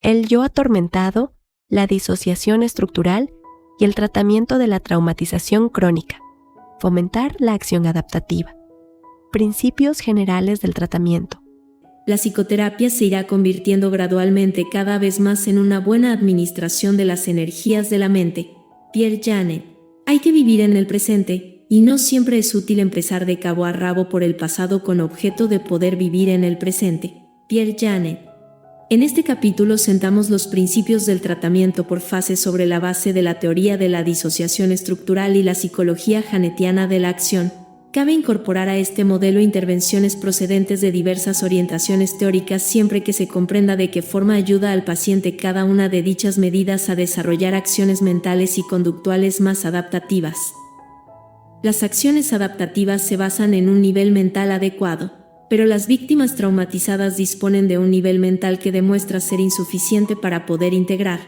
el yo atormentado, la disociación estructural y el tratamiento de la traumatización crónica. Fomentar la acción adaptativa. Principios generales del tratamiento. La psicoterapia se irá convirtiendo gradualmente cada vez más en una buena administración de las energías de la mente. Pierre Janet. Hay que vivir en el presente, y no siempre es útil empezar de cabo a rabo por el pasado con objeto de poder vivir en el presente. Pierre Janet. En este capítulo sentamos los principios del tratamiento por fases sobre la base de la teoría de la disociación estructural y la psicología janetiana de la acción. Cabe incorporar a este modelo intervenciones procedentes de diversas orientaciones teóricas siempre que se comprenda de qué forma ayuda al paciente cada una de dichas medidas a desarrollar acciones mentales y conductuales más adaptativas. Las acciones adaptativas se basan en un nivel mental adecuado, pero las víctimas traumatizadas disponen de un nivel mental que demuestra ser insuficiente para poder integrar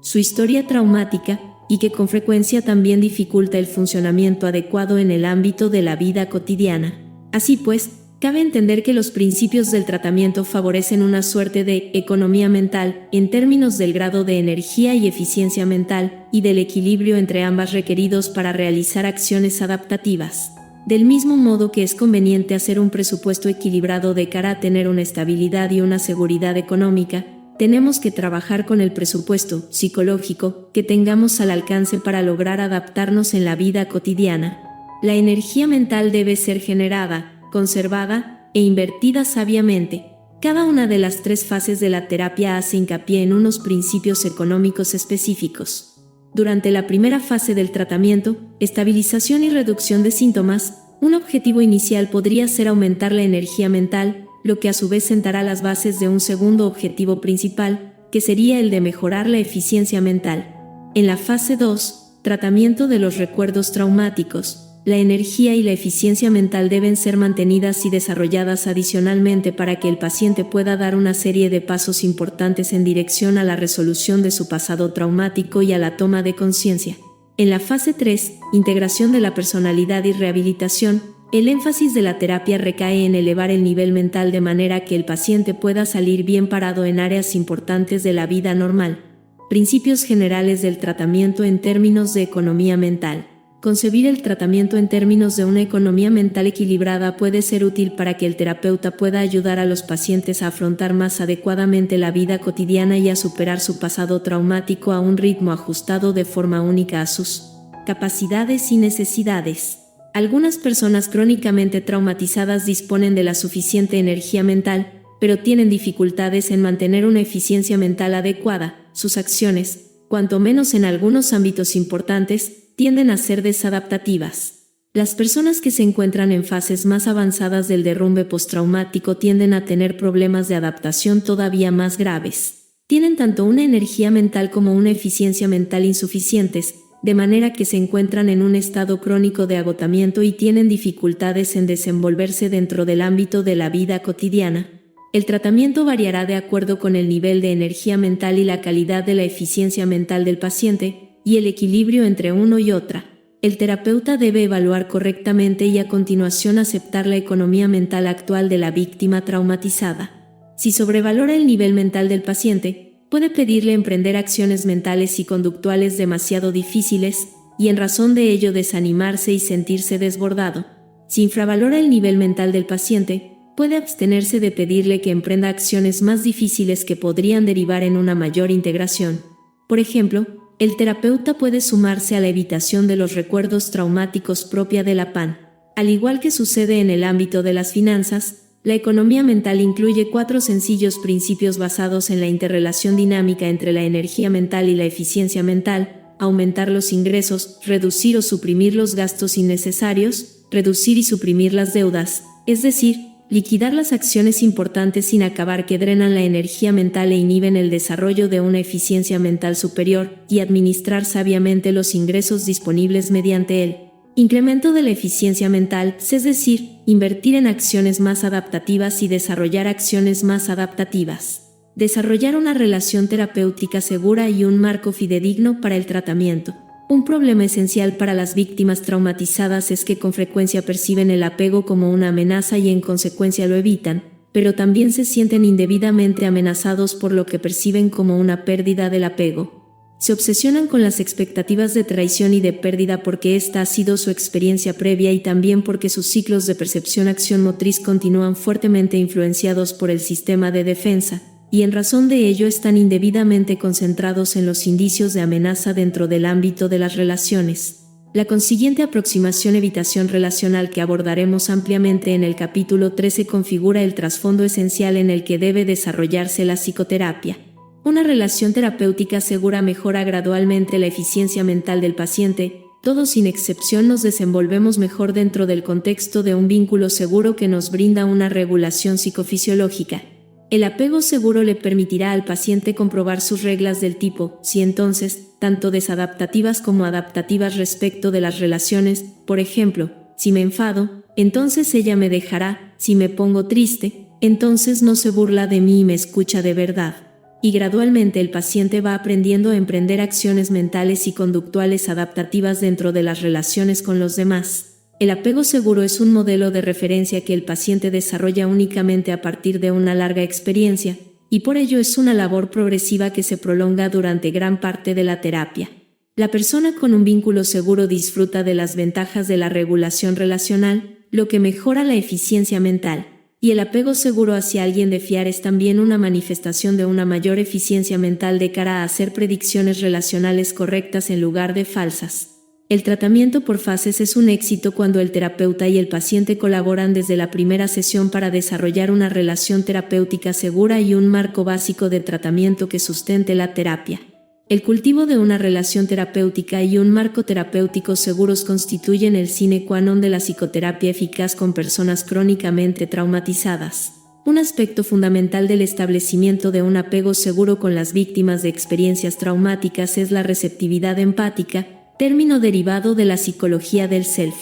su historia traumática y que con frecuencia también dificulta el funcionamiento adecuado en el ámbito de la vida cotidiana. Así pues, cabe entender que los principios del tratamiento favorecen una suerte de economía mental en términos del grado de energía y eficiencia mental y del equilibrio entre ambas requeridos para realizar acciones adaptativas. Del mismo modo que es conveniente hacer un presupuesto equilibrado de cara a tener una estabilidad y una seguridad económica, tenemos que trabajar con el presupuesto psicológico que tengamos al alcance para lograr adaptarnos en la vida cotidiana. La energía mental debe ser generada, conservada e invertida sabiamente. Cada una de las 3 fases de la terapia hace hincapié en unos principios económicos específicos. Durante la primera fase del tratamiento, estabilización y reducción de síntomas, un objetivo inicial podría ser aumentar la energía mental, lo que a su vez sentará las bases de un segundo objetivo principal, que sería el de mejorar la eficiencia mental. En la fase 2, tratamiento de los recuerdos traumáticos, la energía y la eficiencia mental deben ser mantenidas y desarrolladas adicionalmente para que el paciente pueda dar una serie de pasos importantes en dirección a la resolución de su pasado traumático y a la toma de conciencia. En la fase 3, integración de la personalidad y rehabilitación, el énfasis de la terapia recae en elevar el nivel mental de manera que el paciente pueda salir bien parado en áreas importantes de la vida normal. Principios generales del tratamiento en términos de economía mental. Concebir el tratamiento en términos de una economía mental equilibrada puede ser útil para que el terapeuta pueda ayudar a los pacientes a afrontar más adecuadamente la vida cotidiana y a superar su pasado traumático a un ritmo ajustado de forma única a sus capacidades y necesidades. Algunas personas crónicamente traumatizadas disponen de la suficiente energía mental, pero tienen dificultades en mantener una eficiencia mental adecuada. Sus acciones, cuanto menos en algunos ámbitos importantes, tienden a ser desadaptativas. Las personas que se encuentran en fases más avanzadas del derrumbe postraumático tienden a tener problemas de adaptación todavía más graves. Tienen tanto una energía mental como una eficiencia mental insuficientes, de manera que se encuentran en un estado crónico de agotamiento y tienen dificultades en desenvolverse dentro del ámbito de la vida cotidiana. El tratamiento variará de acuerdo con el nivel de energía mental y la calidad de la eficiencia mental del paciente, y el equilibrio entre uno y otra. El terapeuta debe evaluar correctamente y a continuación aceptar la economía mental actual de la víctima traumatizada. Si sobrevalora el nivel mental del paciente, puede pedirle emprender acciones mentales y conductuales demasiado difíciles, y en razón de ello desanimarse y sentirse desbordado. Si infravalora el nivel mental del paciente, puede abstenerse de pedirle que emprenda acciones más difíciles que podrían derivar en una mayor integración. Por ejemplo, el terapeuta puede sumarse a la evitación de los recuerdos traumáticos propia de la PAN. Al igual que sucede en el ámbito de las finanzas, la economía mental incluye 4 sencillos principios basados en la interrelación dinámica entre la energía mental y la eficiencia mental: aumentar los ingresos, reducir o suprimir los gastos innecesarios, reducir y suprimir las deudas, es decir, liquidar las acciones importantes sin acabar que drenan la energía mental e inhiben el desarrollo de una eficiencia mental superior, y administrar sabiamente los ingresos disponibles mediante él. Incremento de la eficiencia mental, es decir, invertir en acciones más adaptativas y desarrollar acciones más adaptativas. Desarrollar una relación terapéutica segura y un marco fidedigno para el tratamiento. Un problema esencial para las víctimas traumatizadas es que con frecuencia perciben el apego como una amenaza y en consecuencia lo evitan. pero también se sienten indebidamente amenazados por lo que perciben como una pérdida del apego. Se obsesionan con las expectativas de traición y de pérdida porque esta ha sido su experiencia previa y también porque sus ciclos de percepción-acción motriz continúan fuertemente influenciados por el sistema de defensa, y en razón de ello están indebidamente concentrados en los indicios de amenaza dentro del ámbito de las relaciones. La consiguiente aproximación evitación relacional que abordaremos ampliamente en el capítulo 13 configura el trasfondo esencial en el que debe desarrollarse la psicoterapia. Una relación terapéutica segura mejora gradualmente la eficiencia mental del paciente. Todos sin excepción nos desenvolvemos mejor dentro del contexto de un vínculo seguro que nos brinda una regulación psicofisiológica. El apego seguro le permitirá al paciente comprobar sus reglas del tipo, si entonces, tanto desadaptativas como adaptativas respecto de las relaciones. Por ejemplo, si me enfado, entonces ella me dejará; si me pongo triste, entonces no se burla de mí y me escucha de verdad. Y gradualmente el paciente va aprendiendo a emprender acciones mentales y conductuales adaptativas dentro de las relaciones con los demás. El apego seguro es un modelo de referencia que el paciente desarrolla únicamente a partir de una larga experiencia, y por ello es una labor progresiva que se prolonga durante gran parte de la terapia. La persona con un vínculo seguro disfruta de las ventajas de la regulación relacional, lo que mejora la eficiencia mental, y el apego seguro hacia alguien de fiar es también una manifestación de una mayor eficiencia mental de cara a hacer predicciones relacionales correctas en lugar de falsas. El tratamiento por fases es un éxito cuando el terapeuta y el paciente colaboran desde la primera sesión para desarrollar una relación terapéutica segura y un marco básico de tratamiento que sustente la terapia. El cultivo de una relación terapéutica y un marco terapéutico seguros constituyen el sine qua non de la psicoterapia eficaz con personas crónicamente traumatizadas. Un aspecto fundamental del establecimiento de un apego seguro con las víctimas de experiencias traumáticas es la receptividad empática, término derivado de la psicología del self.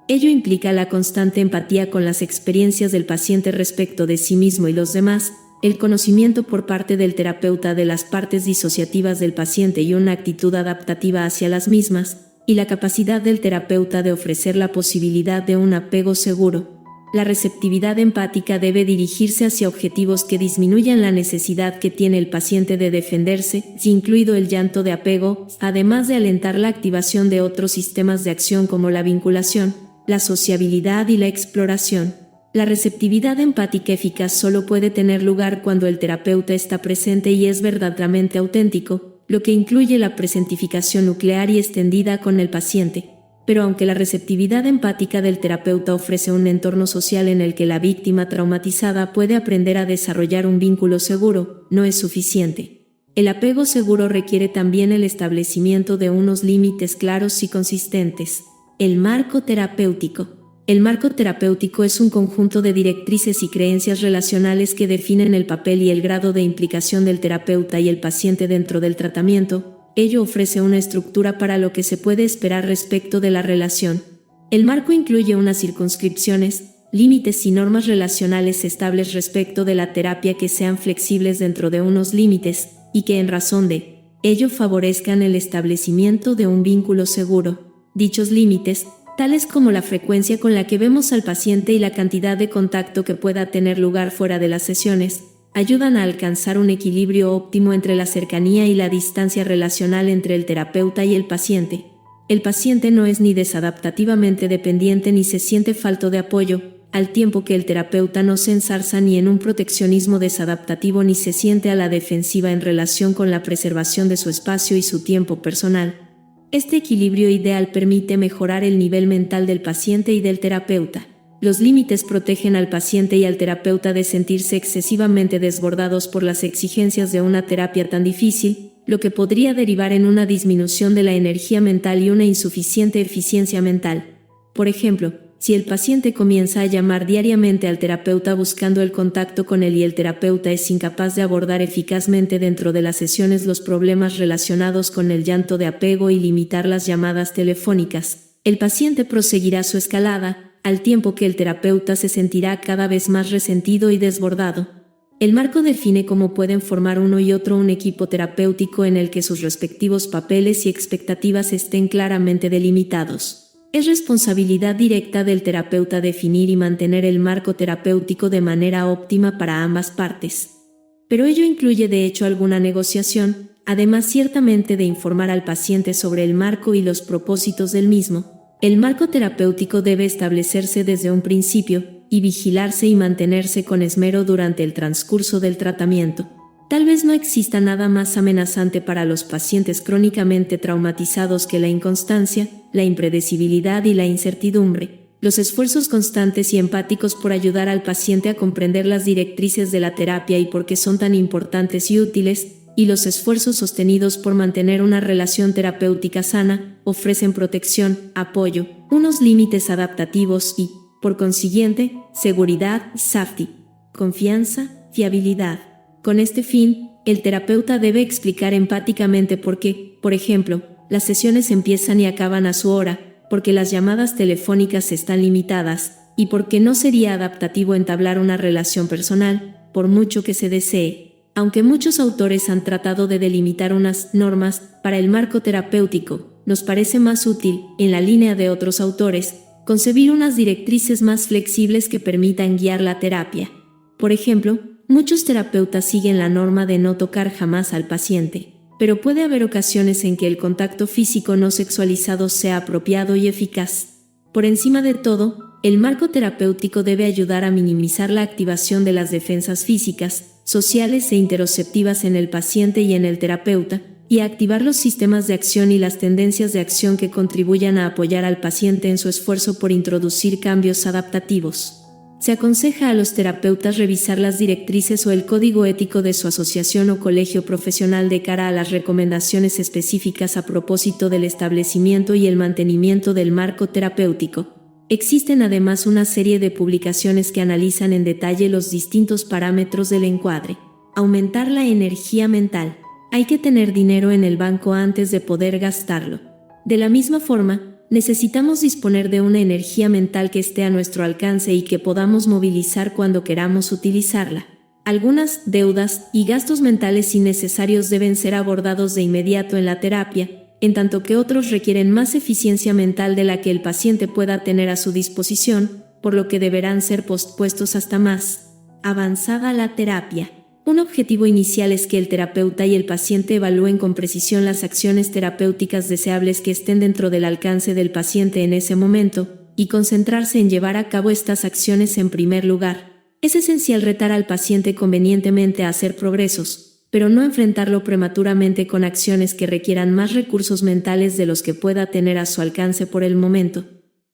Ello implica la constante empatía con las experiencias del paciente respecto de sí mismo y los demás, el conocimiento por parte del terapeuta de las partes disociativas del paciente y una actitud adaptativa hacia las mismas, y la capacidad del terapeuta de ofrecer la posibilidad de un apego seguro. La receptividad empática debe dirigirse hacia objetivos que disminuyan la necesidad que tiene el paciente de defenderse, incluido el llanto de apego, además de alentar la activación de otros sistemas de acción como la vinculación, la sociabilidad y la exploración. La receptividad empática eficaz solo puede tener lugar cuando el terapeuta está presente y es verdaderamente auténtico, lo que incluye la presentificación nuclear y extendida con el paciente. Pero aunque la receptividad empática del terapeuta ofrece un entorno social en el que la víctima traumatizada puede aprender a desarrollar un vínculo seguro, no es suficiente. El apego seguro requiere también el establecimiento de unos límites claros y consistentes. El marco terapéutico. El marco terapéutico es un conjunto de directrices y creencias relacionales que definen el papel y el grado de implicación del terapeuta y el paciente dentro del tratamiento. Ello ofrece una estructura para lo que se puede esperar respecto de la relación. El marco incluye unas circunscripciones, límites y normas relacionales estables respecto de la terapia que sean flexibles dentro de unos límites, y que en razón de ello favorezcan el establecimiento de un vínculo seguro. Dichos límites, tales como la frecuencia con la que vemos al paciente y la cantidad de contacto que pueda tener lugar fuera de las sesiones, ayudan a alcanzar un equilibrio óptimo entre la cercanía y la distancia relacional entre el terapeuta y el paciente. El paciente no es ni desadaptativamente dependiente ni se siente falto de apoyo, al tiempo que el terapeuta no se enzarza ni en un proteccionismo desadaptativo ni se siente a la defensiva en relación con la preservación de su espacio y su tiempo personal. Este equilibrio ideal permite mejorar el nivel mental del paciente y del terapeuta. Los límites protegen al paciente y al terapeuta de sentirse excesivamente desbordados por las exigencias de una terapia tan difícil, lo que podría derivar en una disminución de la energía mental y una insuficiente eficiencia mental. Por ejemplo, si el paciente comienza a llamar diariamente al terapeuta buscando el contacto con él y el terapeuta es incapaz de abordar eficazmente dentro de las sesiones los problemas relacionados con el llanto de apego y limitar las llamadas telefónicas, el paciente proseguirá su escalada, al tiempo que el terapeuta se sentirá cada vez más resentido y desbordado. El marco define cómo pueden formar uno y otro un equipo terapéutico en el que sus respectivos papeles y expectativas estén claramente delimitados. Es responsabilidad directa del terapeuta definir y mantener el marco terapéutico de manera óptima para ambas partes. Pero ello incluye de hecho alguna negociación, además ciertamente de informar al paciente sobre el marco y los propósitos del mismo. El marco terapéutico debe establecerse desde un principio y vigilarse y mantenerse con esmero durante el transcurso del tratamiento. Tal vez no exista nada más amenazante para los pacientes crónicamente traumatizados que la inconstancia, la impredecibilidad y la incertidumbre. Los esfuerzos constantes y empáticos por ayudar al paciente a comprender las directrices de la terapia y por qué son tan importantes y útiles, y los esfuerzos sostenidos por mantener una relación terapéutica sana, ofrecen protección, apoyo, unos límites adaptativos y, por consiguiente, seguridad, safety, confianza, fiabilidad. Con este fin, el terapeuta debe explicar empáticamente por qué, por ejemplo, las sesiones empiezan y acaban a su hora, porque las llamadas telefónicas están limitadas, y porque no sería adaptativo entablar una relación personal, por mucho que se desee. Aunque muchos autores han tratado de delimitar unas normas para el marco terapéutico, nos parece más útil, en la línea de otros autores, concebir unas directrices más flexibles que permitan guiar la terapia. Por ejemplo, muchos terapeutas siguen la norma de no tocar jamás al paciente, pero puede haber ocasiones en que el contacto físico no sexualizado sea apropiado y eficaz. Por encima de todo, el marco terapéutico debe ayudar a minimizar la activación de las defensas físicas, sociales e interoceptivas en el paciente y en el terapeuta, y a activar los sistemas de acción y las tendencias de acción que contribuyan a apoyar al paciente en su esfuerzo por introducir cambios adaptativos. Se aconseja a los terapeutas revisar las directrices o el código ético de su asociación o colegio profesional de cara a las recomendaciones específicas a propósito del establecimiento y el mantenimiento del marco terapéutico. Existen además una serie de publicaciones que analizan en detalle los distintos parámetros del encuadre. Aumentar la energía mental. Hay que tener dinero en el banco antes de poder gastarlo. De la misma forma, necesitamos disponer de una energía mental que esté a nuestro alcance y que podamos movilizar cuando queramos utilizarla. Algunas deudas y gastos mentales innecesarios deben ser abordados de inmediato en la terapia, en tanto que otros requieren más eficiencia mental de la que el paciente pueda tener a su disposición, por lo que deberán ser pospuestos hasta más avanzada la terapia. Un objetivo inicial es que el terapeuta y el paciente evalúen con precisión las acciones terapéuticas deseables que estén dentro del alcance del paciente en ese momento, y concentrarse en llevar a cabo estas acciones en primer lugar. Es esencial retar al paciente convenientemente a hacer progresos, pero no enfrentarlo prematuramente con acciones que requieran más recursos mentales de los que pueda tener a su alcance por el momento.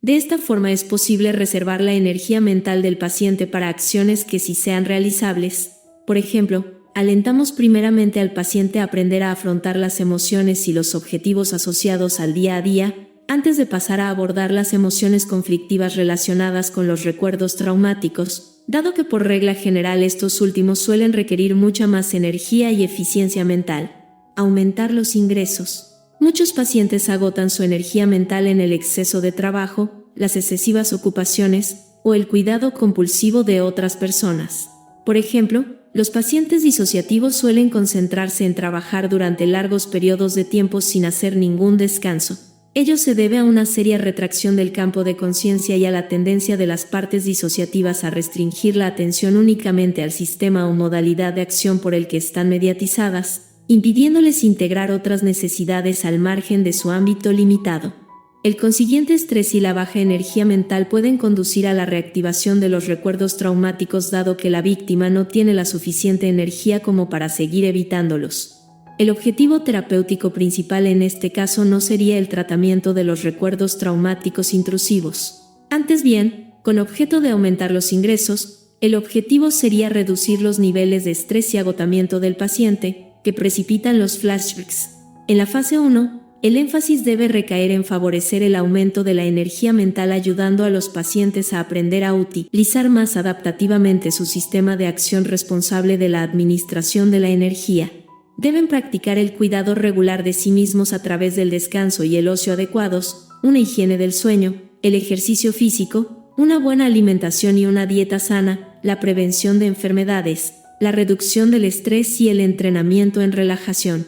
De esta forma es posible reservar la energía mental del paciente para acciones que sí sean realizables. Por ejemplo, alentamos primeramente al paciente a aprender a afrontar las emociones y los objetivos asociados al día a día, antes de pasar a abordar las emociones conflictivas relacionadas con los recuerdos traumáticos, dado que por regla general estos últimos suelen requerir mucha más energía y eficiencia mental. Aumentar los ingresos. Muchos pacientes agotan su energía mental en el exceso de trabajo, las excesivas ocupaciones o el cuidado compulsivo de otras personas. Por ejemplo, los pacientes disociativos suelen concentrarse en trabajar durante largos periodos de tiempo sin hacer ningún descanso. Ello se debe a una seria retracción del campo de conciencia y a la tendencia de las partes disociativas a restringir la atención únicamente al sistema o modalidad de acción por el que están mediatizadas, impidiéndoles integrar otras necesidades al margen de su ámbito limitado. El consiguiente estrés y la baja energía mental pueden conducir a la reactivación de los recuerdos traumáticos dado que la víctima no tiene la suficiente energía como para seguir evitándolos. El objetivo terapéutico principal en este caso no sería el tratamiento de los recuerdos traumáticos intrusivos. Antes bien, con objeto de aumentar los ingresos, el objetivo sería reducir los niveles de estrés y agotamiento del paciente, que precipitan los flashbacks. En la fase 1, el énfasis debe recaer en favorecer el aumento de la energía mental ayudando a los pacientes a aprender a utilizar más adaptativamente su sistema de acción responsable de la administración de la energía. Deben practicar el cuidado regular de sí mismos a través del descanso y el ocio adecuados, una higiene del sueño, el ejercicio físico, una buena alimentación y una dieta sana, la prevención de enfermedades, la reducción del estrés y el entrenamiento en relajación.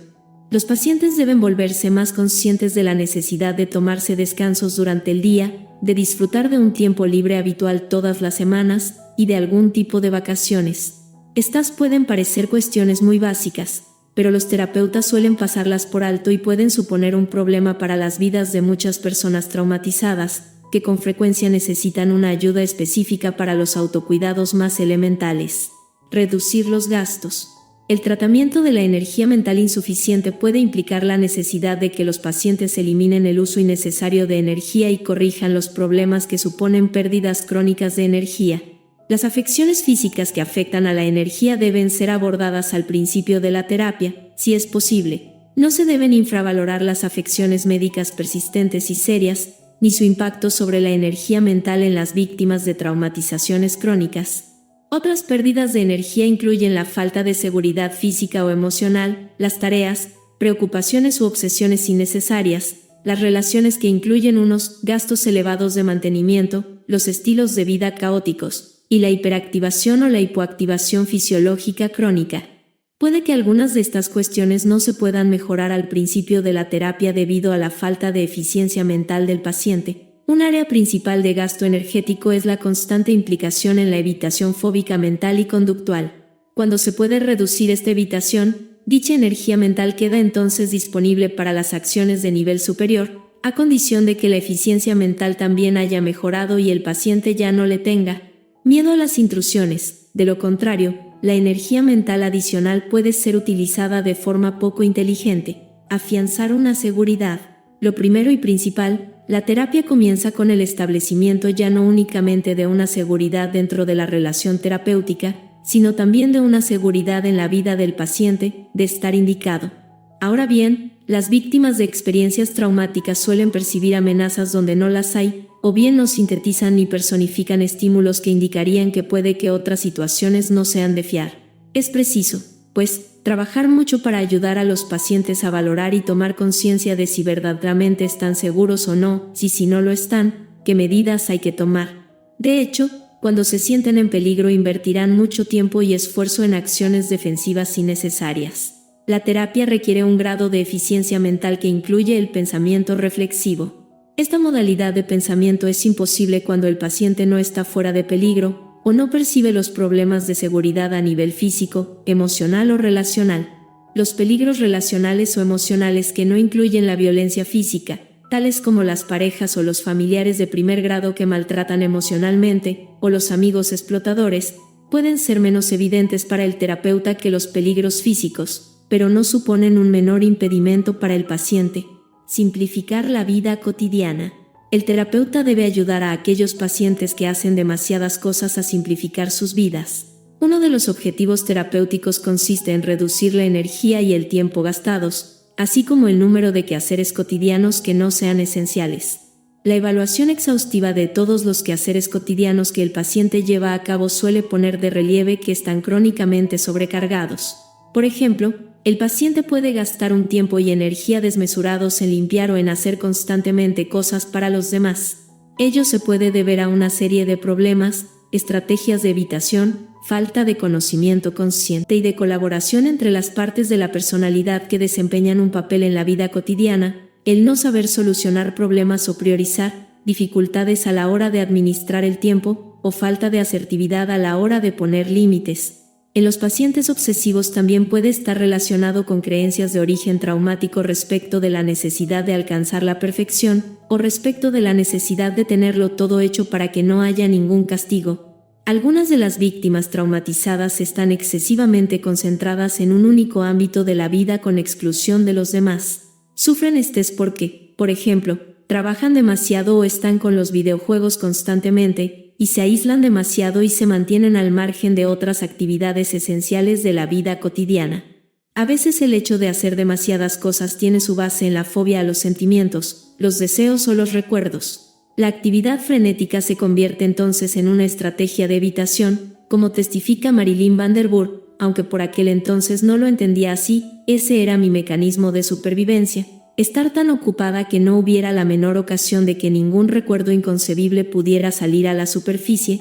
Los pacientes deben volverse más conscientes de la necesidad de tomarse descansos durante el día, de disfrutar de un tiempo libre habitual todas las semanas y de algún tipo de vacaciones. Estas pueden parecer cuestiones muy básicas, pero los terapeutas suelen pasarlas por alto y pueden suponer un problema para las vidas de muchas personas traumatizadas, que con frecuencia necesitan una ayuda específica para los autocuidados más elementales. Reducir los gastos. El tratamiento de la energía mental insuficiente puede implicar la necesidad de que los pacientes eliminen el uso innecesario de energía y corrijan los problemas que suponen pérdidas crónicas de energía. Las afecciones físicas que afectan a la energía deben ser abordadas al principio de la terapia, si es posible. No se deben infravalorar las afecciones médicas persistentes y serias, ni su impacto sobre la energía mental en las víctimas de traumatizaciones crónicas. Otras pérdidas de energía incluyen la falta de seguridad física o emocional, las tareas, preocupaciones u obsesiones innecesarias, las relaciones que incluyen unos gastos elevados de mantenimiento, los estilos de vida caóticos, y la hiperactivación o la hipoactivación fisiológica crónica. Puede que algunas de estas cuestiones no se puedan mejorar al principio de la terapia debido a la falta de eficiencia mental del paciente. Un área principal de gasto energético es la constante implicación en la evitación fóbica mental y conductual. Cuando se puede reducir esta evitación, dicha energía mental queda entonces disponible para las acciones de nivel superior, a condición de que la eficiencia mental también haya mejorado y el paciente ya no le tenga miedo a las intrusiones. De lo contrario, la energía mental adicional puede ser utilizada de forma poco inteligente. Afianzar una seguridad. Lo primero y principal, la terapia comienza con el establecimiento ya no únicamente de una seguridad dentro de la relación terapéutica, sino también de una seguridad en la vida del paciente, de estar indicado. Ahora bien, las víctimas de experiencias traumáticas suelen percibir amenazas donde no las hay, o bien no sintetizan ni personifican estímulos que indicarían que puede que otras situaciones no sean de fiar. Es preciso, pues, trabajar mucho para ayudar a los pacientes a valorar y tomar conciencia de si verdaderamente están seguros o no, si no lo están, qué medidas hay que tomar. De hecho, cuando se sienten en peligro invertirán mucho tiempo y esfuerzo en acciones defensivas innecesarias. La terapia requiere un grado de eficiencia mental que incluye el pensamiento reflexivo. Esta modalidad de pensamiento es imposible cuando el paciente no está fuera de peligro o no percibe los problemas de seguridad a nivel físico, emocional o relacional. Los peligros relacionales o emocionales que no incluyen la violencia física, tales como las parejas o los familiares de primer grado que maltratan emocionalmente, o los amigos explotadores, pueden ser menos evidentes para el terapeuta que los peligros físicos, pero no suponen un menor impedimento para el paciente. Simplificar la vida cotidiana. El terapeuta debe ayudar a aquellos pacientes que hacen demasiadas cosas a simplificar sus vidas. Uno de los objetivos terapéuticos consiste en reducir la energía y el tiempo gastados, así como el número de quehaceres cotidianos que no sean esenciales. La evaluación exhaustiva de todos los quehaceres cotidianos que el paciente lleva a cabo suele poner de relieve que están crónicamente sobrecargados. Por ejemplo, el paciente puede gastar un tiempo y energía desmesurados en limpiar o en hacer constantemente cosas para los demás. Ello se puede deber a una serie de problemas, estrategias de evitación, falta de conocimiento consciente y de colaboración entre las partes de la personalidad que desempeñan un papel en la vida cotidiana, el no saber solucionar problemas o priorizar, dificultades a la hora de administrar el tiempo, o falta de asertividad a la hora de poner límites. En los pacientes obsesivos también puede estar relacionado con creencias de origen traumático respecto de la necesidad de alcanzar la perfección, o respecto de la necesidad de tenerlo todo hecho para que no haya ningún castigo. Algunas de las víctimas traumatizadas están excesivamente concentradas en un único ámbito de la vida con exclusión de los demás. Sufren estrés porque, por ejemplo, trabajan demasiado o están con los videojuegos constantemente, y se aíslan demasiado y se mantienen al margen de otras actividades esenciales de la vida cotidiana. A veces el hecho de hacer demasiadas cosas tiene su base en la fobia a los sentimientos, los deseos o los recuerdos. La actividad frenética se convierte entonces en una estrategia de evitación, como testifica Marilyn Van Der Burg, aunque por aquel entonces no lo entendía así, ese era mi mecanismo de supervivencia. Estar tan ocupada que no hubiera la menor ocasión de que ningún recuerdo inconcebible pudiera salir a la superficie.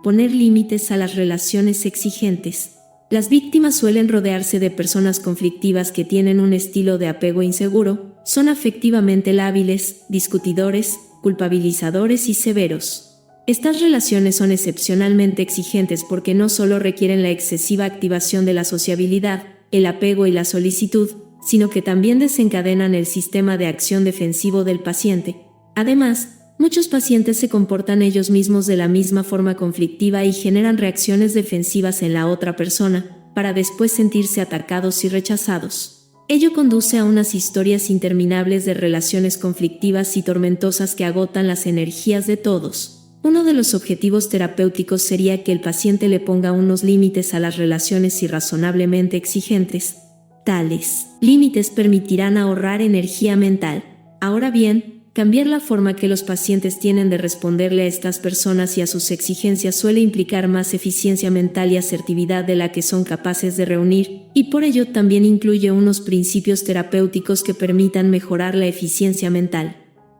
Poner límites a las relaciones exigentes. Las víctimas suelen rodearse de personas conflictivas que tienen un estilo de apego inseguro, son afectivamente lábiles, discutidores, culpabilizadores y severos. Estas relaciones son excepcionalmente exigentes porque no solo requieren la excesiva activación de la sociabilidad, el apego y la solicitud, sino que también desencadenan el sistema de acción defensivo del paciente. Además, muchos pacientes se comportan ellos mismos de la misma forma conflictiva y generan reacciones defensivas en la otra persona, para después sentirse atacados y rechazados. Ello conduce a unas historias interminables de relaciones conflictivas y tormentosas que agotan las energías de todos. Uno de los objetivos terapéuticos sería que el paciente le ponga unos límites a las relaciones irrazonablemente exigentes. Tales límites permitirán ahorrar energía mental. Ahora bien, cambiar la forma que los pacientes tienen de responderle a estas personas y a sus exigencias suele implicar más eficiencia mental y asertividad de la que son capaces de reunir, y por ello también incluye unos principios terapéuticos que permitan mejorar la eficiencia mental.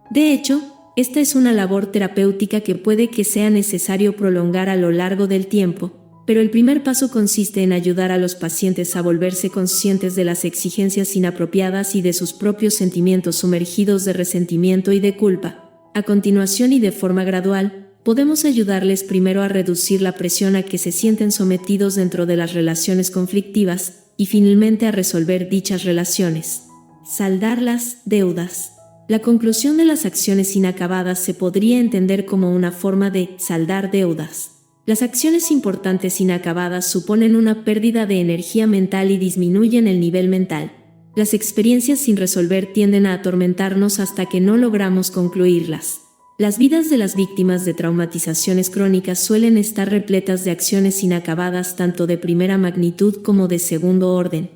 De hecho, esta es una labor terapéutica que puede que sea necesario prolongar a lo largo del tiempo, pero el primer paso consiste en ayudar a los pacientes a volverse conscientes de las exigencias inapropiadas y de sus propios sentimientos sumergidos de resentimiento y de culpa. A continuación y de forma gradual, podemos ayudarles primero a reducir la presión a que se sienten sometidos dentro de las relaciones conflictivas y finalmente a resolver dichas relaciones. Saldar las deudas. La conclusión de las acciones inacabadas se podría entender como una forma de saldar deudas. Las acciones importantes inacabadas suponen una pérdida de energía mental y disminuyen el nivel mental. Las experiencias sin resolver tienden a atormentarnos hasta que no logramos concluirlas. Las vidas de las víctimas de traumatizaciones crónicas suelen estar repletas de acciones inacabadas tanto de primera magnitud como de segundo orden.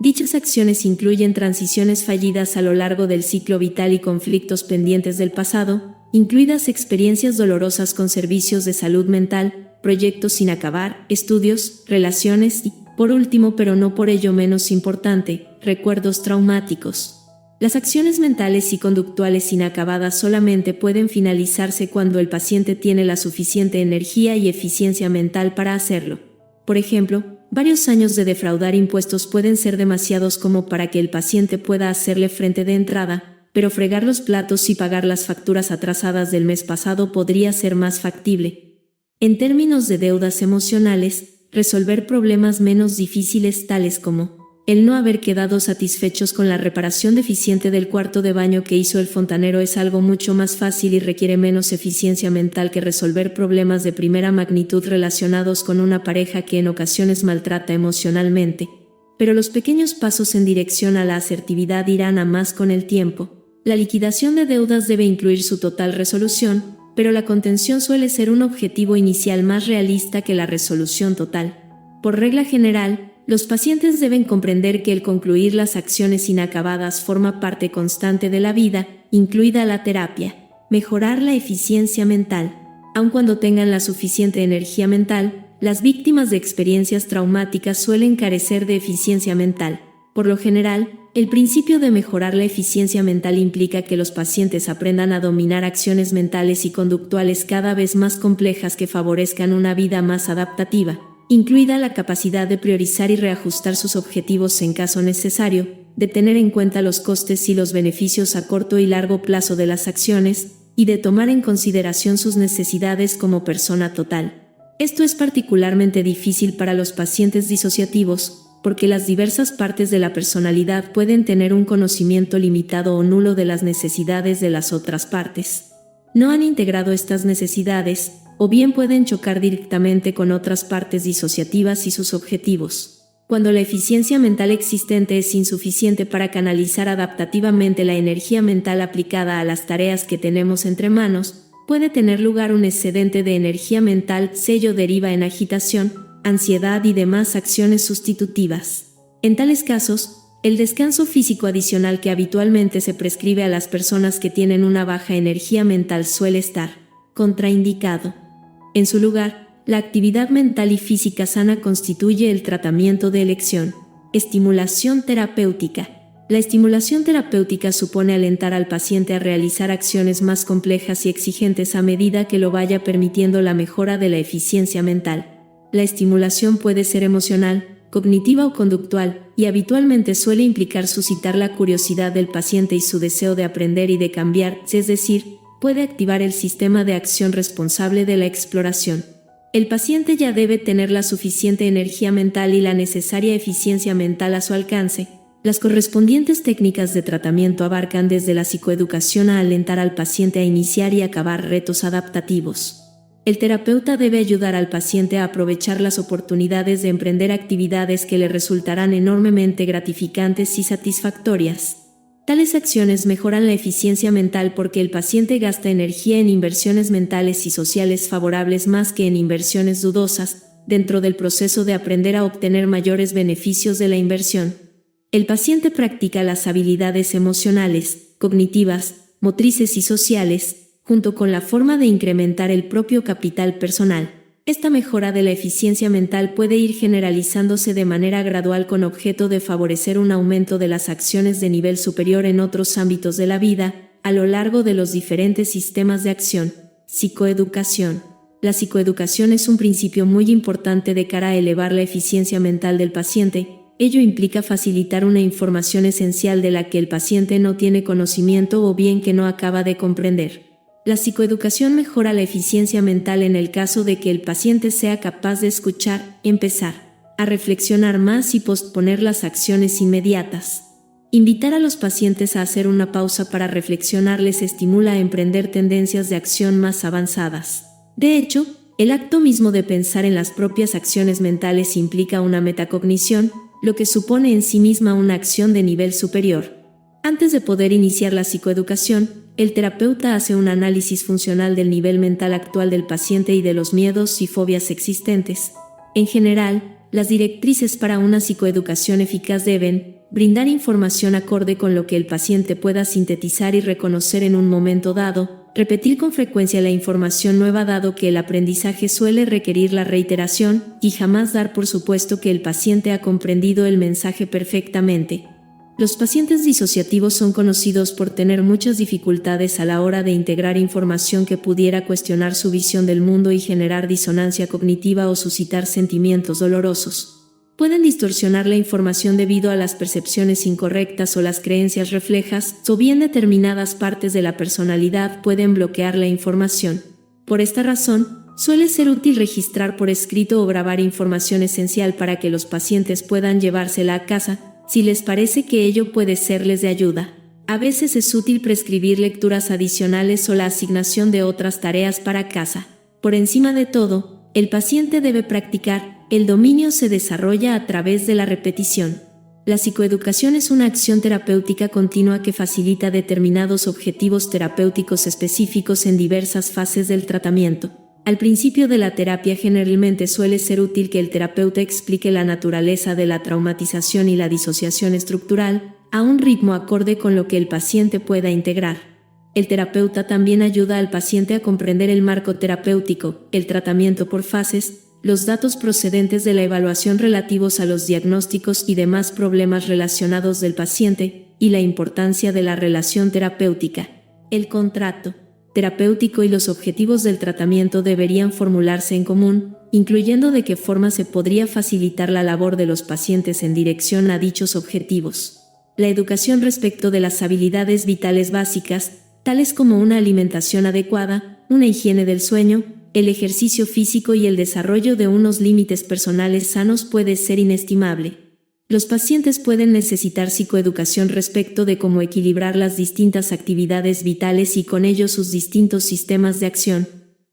Dichas acciones incluyen transiciones fallidas a lo largo del ciclo vital y conflictos pendientes del pasado, incluidas experiencias dolorosas con servicios de salud mental, proyectos sin acabar, estudios, relaciones y, por último pero no por ello menos importante, recuerdos traumáticos. Las acciones mentales y conductuales inacabadas solamente pueden finalizarse cuando el paciente tiene la suficiente energía y eficiencia mental para hacerlo. Por ejemplo, varios años de defraudar impuestos pueden ser demasiados como para que el paciente pueda hacerle frente de entrada, pero fregar los platos y pagar las facturas atrasadas del mes pasado podría ser más factible. En términos de deudas emocionales, resolver problemas menos difíciles tales como el no haber quedado satisfechos con la reparación deficiente del cuarto de baño que hizo el fontanero es algo mucho más fácil y requiere menos eficiencia mental que resolver problemas de primera magnitud relacionados con una pareja que en ocasiones maltrata emocionalmente. Pero los pequeños pasos en dirección a la asertividad irán a más con el tiempo. La liquidación de deudas debe incluir su total resolución, pero la contención suele ser un objetivo inicial más realista que la resolución total. Por regla general, los pacientes deben comprender que el concluir las acciones inacabadas forma parte constante de la vida, incluida la terapia. Mejorar la eficiencia mental. Aun cuando tengan la suficiente energía mental, las víctimas de experiencias traumáticas suelen carecer de eficiencia mental. Por lo general, el principio de mejorar la eficiencia mental implica que los pacientes aprendan a dominar acciones mentales y conductuales cada vez más complejas que favorezcan una vida más adaptativa, incluida la capacidad de priorizar y reajustar sus objetivos en caso necesario, de tener en cuenta los costes y los beneficios a corto y largo plazo de las acciones, y de tomar en consideración sus necesidades como persona total. Esto es particularmente difícil para los pacientes disociativos, porque las diversas partes de la personalidad pueden tener un conocimiento limitado o nulo de las necesidades de las otras partes. No han integrado estas necesidades, o bien pueden chocar directamente con otras partes disociativas y sus objetivos. Cuando la eficiencia mental existente es insuficiente para canalizar adaptativamente la energía mental aplicada a las tareas que tenemos entre manos, puede tener lugar un excedente de energía mental, ello deriva en agitación, ansiedad y demás acciones sustitutivas. En tales casos, el descanso físico adicional que habitualmente se prescribe a las personas que tienen una baja energía mental suele estar contraindicado. En su lugar, la actividad mental y física sana constituye el tratamiento de elección. Estimulación terapéutica. La estimulación terapéutica supone alentar al paciente a realizar acciones más complejas y exigentes a medida que lo vaya permitiendo la mejora de la eficiencia mental. La estimulación puede ser emocional, cognitiva o conductual, y habitualmente suele implicar suscitar la curiosidad del paciente y su deseo de aprender y de cambiar, es decir, puede activar el sistema de acción responsable de la exploración. El paciente ya debe tener la suficiente energía mental y la necesaria eficiencia mental a su alcance. Las correspondientes técnicas de tratamiento abarcan desde la psicoeducación a alentar al paciente a iniciar y acabar retos adaptativos. El terapeuta debe ayudar al paciente a aprovechar las oportunidades de emprender actividades que le resultarán enormemente gratificantes y satisfactorias. Tales acciones mejoran la eficiencia mental porque el paciente gasta energía en inversiones mentales y sociales favorables más que en inversiones dudosas, dentro del proceso de aprender a obtener mayores beneficios de la inversión. El paciente practica las habilidades emocionales, cognitivas, motrices y sociales, junto con la forma de incrementar el propio capital personal. Esta mejora de la eficiencia mental puede ir generalizándose de manera gradual con objeto de favorecer un aumento de las acciones de nivel superior en otros ámbitos de la vida, a lo largo de los diferentes sistemas de acción. Psicoeducación. La psicoeducación es un principio muy importante de cara a elevar la eficiencia mental del paciente. Ello implica facilitar una información esencial de la que el paciente no tiene conocimiento o bien que no acaba de comprender. La psicoeducación mejora la eficiencia mental en el caso de que el paciente sea capaz de escuchar, empezar a reflexionar más y posponer las acciones inmediatas. Invitar a los pacientes a hacer una pausa para reflexionar les estimula a emprender tendencias de acción más avanzadas. De hecho, el acto mismo de pensar en las propias acciones mentales implica una metacognición, lo que supone en sí misma una acción de nivel superior. Antes de poder iniciar la psicoeducación, el terapeuta hace un análisis funcional del nivel mental actual del paciente y de los miedos y fobias existentes. En general, las directrices para una psicoeducación eficaz deben brindar información acorde con lo que el paciente pueda sintetizar y reconocer en un momento dado, repetir con frecuencia la información nueva dado que el aprendizaje suele requerir la reiteración, y jamás dar por supuesto que el paciente ha comprendido el mensaje perfectamente. Los pacientes disociativos son conocidos por tener muchas dificultades a la hora de integrar información que pudiera cuestionar su visión del mundo y generar disonancia cognitiva o suscitar sentimientos dolorosos. Pueden distorsionar la información debido a las percepciones incorrectas o las creencias reflejas, o bien determinadas partes de la personalidad pueden bloquear la información. Por esta razón, suele ser útil registrar por escrito o grabar información esencial para que los pacientes puedan llevársela a casa, si les parece que ello puede serles de ayuda. A veces es útil prescribir lecturas adicionales o la asignación de otras tareas para casa. Por encima de todo, el paciente debe practicar. El dominio se desarrolla a través de la repetición. La psicoeducación es una acción terapéutica continua que facilita determinados objetivos terapéuticos específicos en diversas fases del tratamiento. Al principio de la terapia generalmente suele ser útil que el terapeuta explique la naturaleza de la traumatización y la disociación estructural, a un ritmo acorde con lo que el paciente pueda integrar. El terapeuta también ayuda al paciente a comprender el marco terapéutico, el tratamiento por fases, los datos procedentes de la evaluación relativos a los diagnósticos y demás problemas relacionados del paciente, y la importancia de la relación terapéutica. El contrato terapéutico y los objetivos del tratamiento deberían formularse en común, incluyendo de qué forma se podría facilitar la labor de los pacientes en dirección a dichos objetivos. La educación respecto de las habilidades vitales básicas, tales como una alimentación adecuada, una higiene del sueño, el ejercicio físico y el desarrollo de unos límites personales sanos puede ser inestimable. Los pacientes pueden necesitar psicoeducación respecto de cómo equilibrar las distintas actividades vitales y con ello sus distintos sistemas de acción.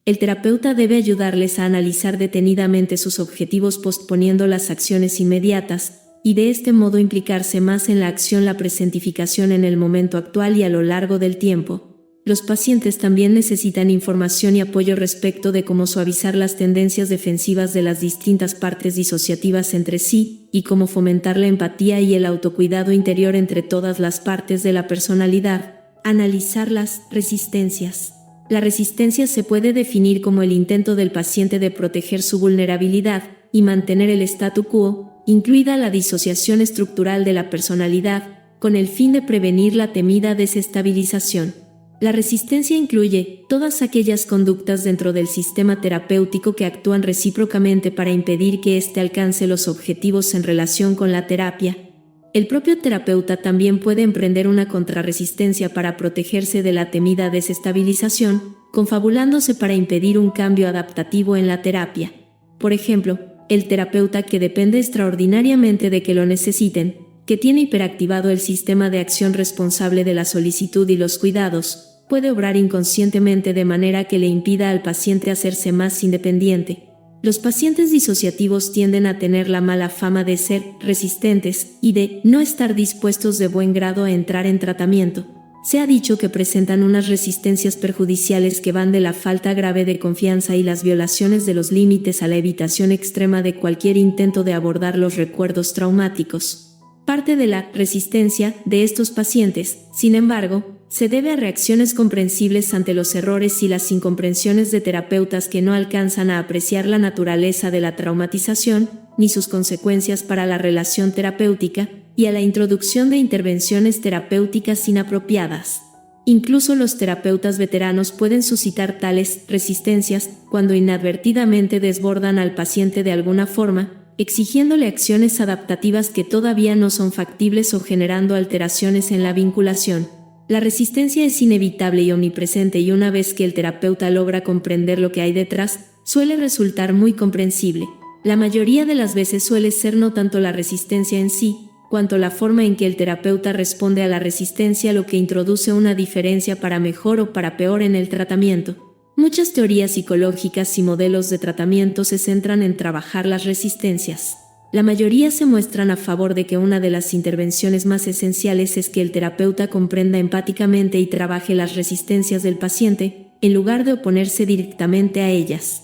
El terapeuta debe ayudarles a analizar detenidamente sus objetivos posponiendo las acciones inmediatas, y de este modo implicarse más en la acción, la presentificación en el momento actual y a lo largo del tiempo. Los pacientes también necesitan información y apoyo respecto de cómo suavizar las tendencias defensivas de las distintas partes disociativas entre sí, y cómo fomentar la empatía y el autocuidado interior entre todas las partes de la personalidad. Analizar las resistencias. La resistencia se puede definir como el intento del paciente de proteger su vulnerabilidad y mantener el statu quo, incluida la disociación estructural de la personalidad, con el fin de prevenir la temida desestabilización. La resistencia incluye todas aquellas conductas dentro del sistema terapéutico que actúan recíprocamente para impedir que éste alcance los objetivos en relación con la terapia. El propio terapeuta también puede emprender una contrarresistencia para protegerse de la temida desestabilización, confabulándose para impedir un cambio adaptativo en la terapia. Por ejemplo, el terapeuta que depende extraordinariamente de que lo necesiten, que tiene hiperactivado el sistema de acción responsable de la solicitud y los cuidados, puede obrar inconscientemente de manera que le impida al paciente hacerse más independiente. Los pacientes disociativos tienden a tener la mala fama de ser resistentes y de no estar dispuestos de buen grado a entrar en tratamiento. Se ha dicho que presentan unas resistencias perjudiciales que van de la falta grave de confianza y las violaciones de los límites a la evitación extrema de cualquier intento de abordar los recuerdos traumáticos. Parte de la resistencia de estos pacientes, sin embargo, se debe a reacciones comprensibles ante los errores y las incomprensiones de terapeutas que no alcanzan a apreciar la naturaleza de la traumatización, ni sus consecuencias para la relación terapéutica, y a la introducción de intervenciones terapéuticas inapropiadas. Incluso los terapeutas veteranos pueden suscitar tales resistencias cuando inadvertidamente desbordan al paciente de alguna forma, exigiéndole acciones adaptativas que todavía no son factibles o generando alteraciones en la vinculación. La resistencia es inevitable y omnipresente, y una vez que el terapeuta logra comprender lo que hay detrás, suele resultar muy comprensible. La mayoría de las veces suele ser no tanto la resistencia en sí, cuanto la forma en que el terapeuta responde a la resistencia lo que introduce una diferencia para mejor o para peor en el tratamiento. Muchas teorías psicológicas y modelos de tratamiento se centran en trabajar las resistencias. La mayoría se muestran a favor de que una de las intervenciones más esenciales es que el terapeuta comprenda empáticamente y trabaje las resistencias del paciente, en lugar de oponerse directamente a ellas.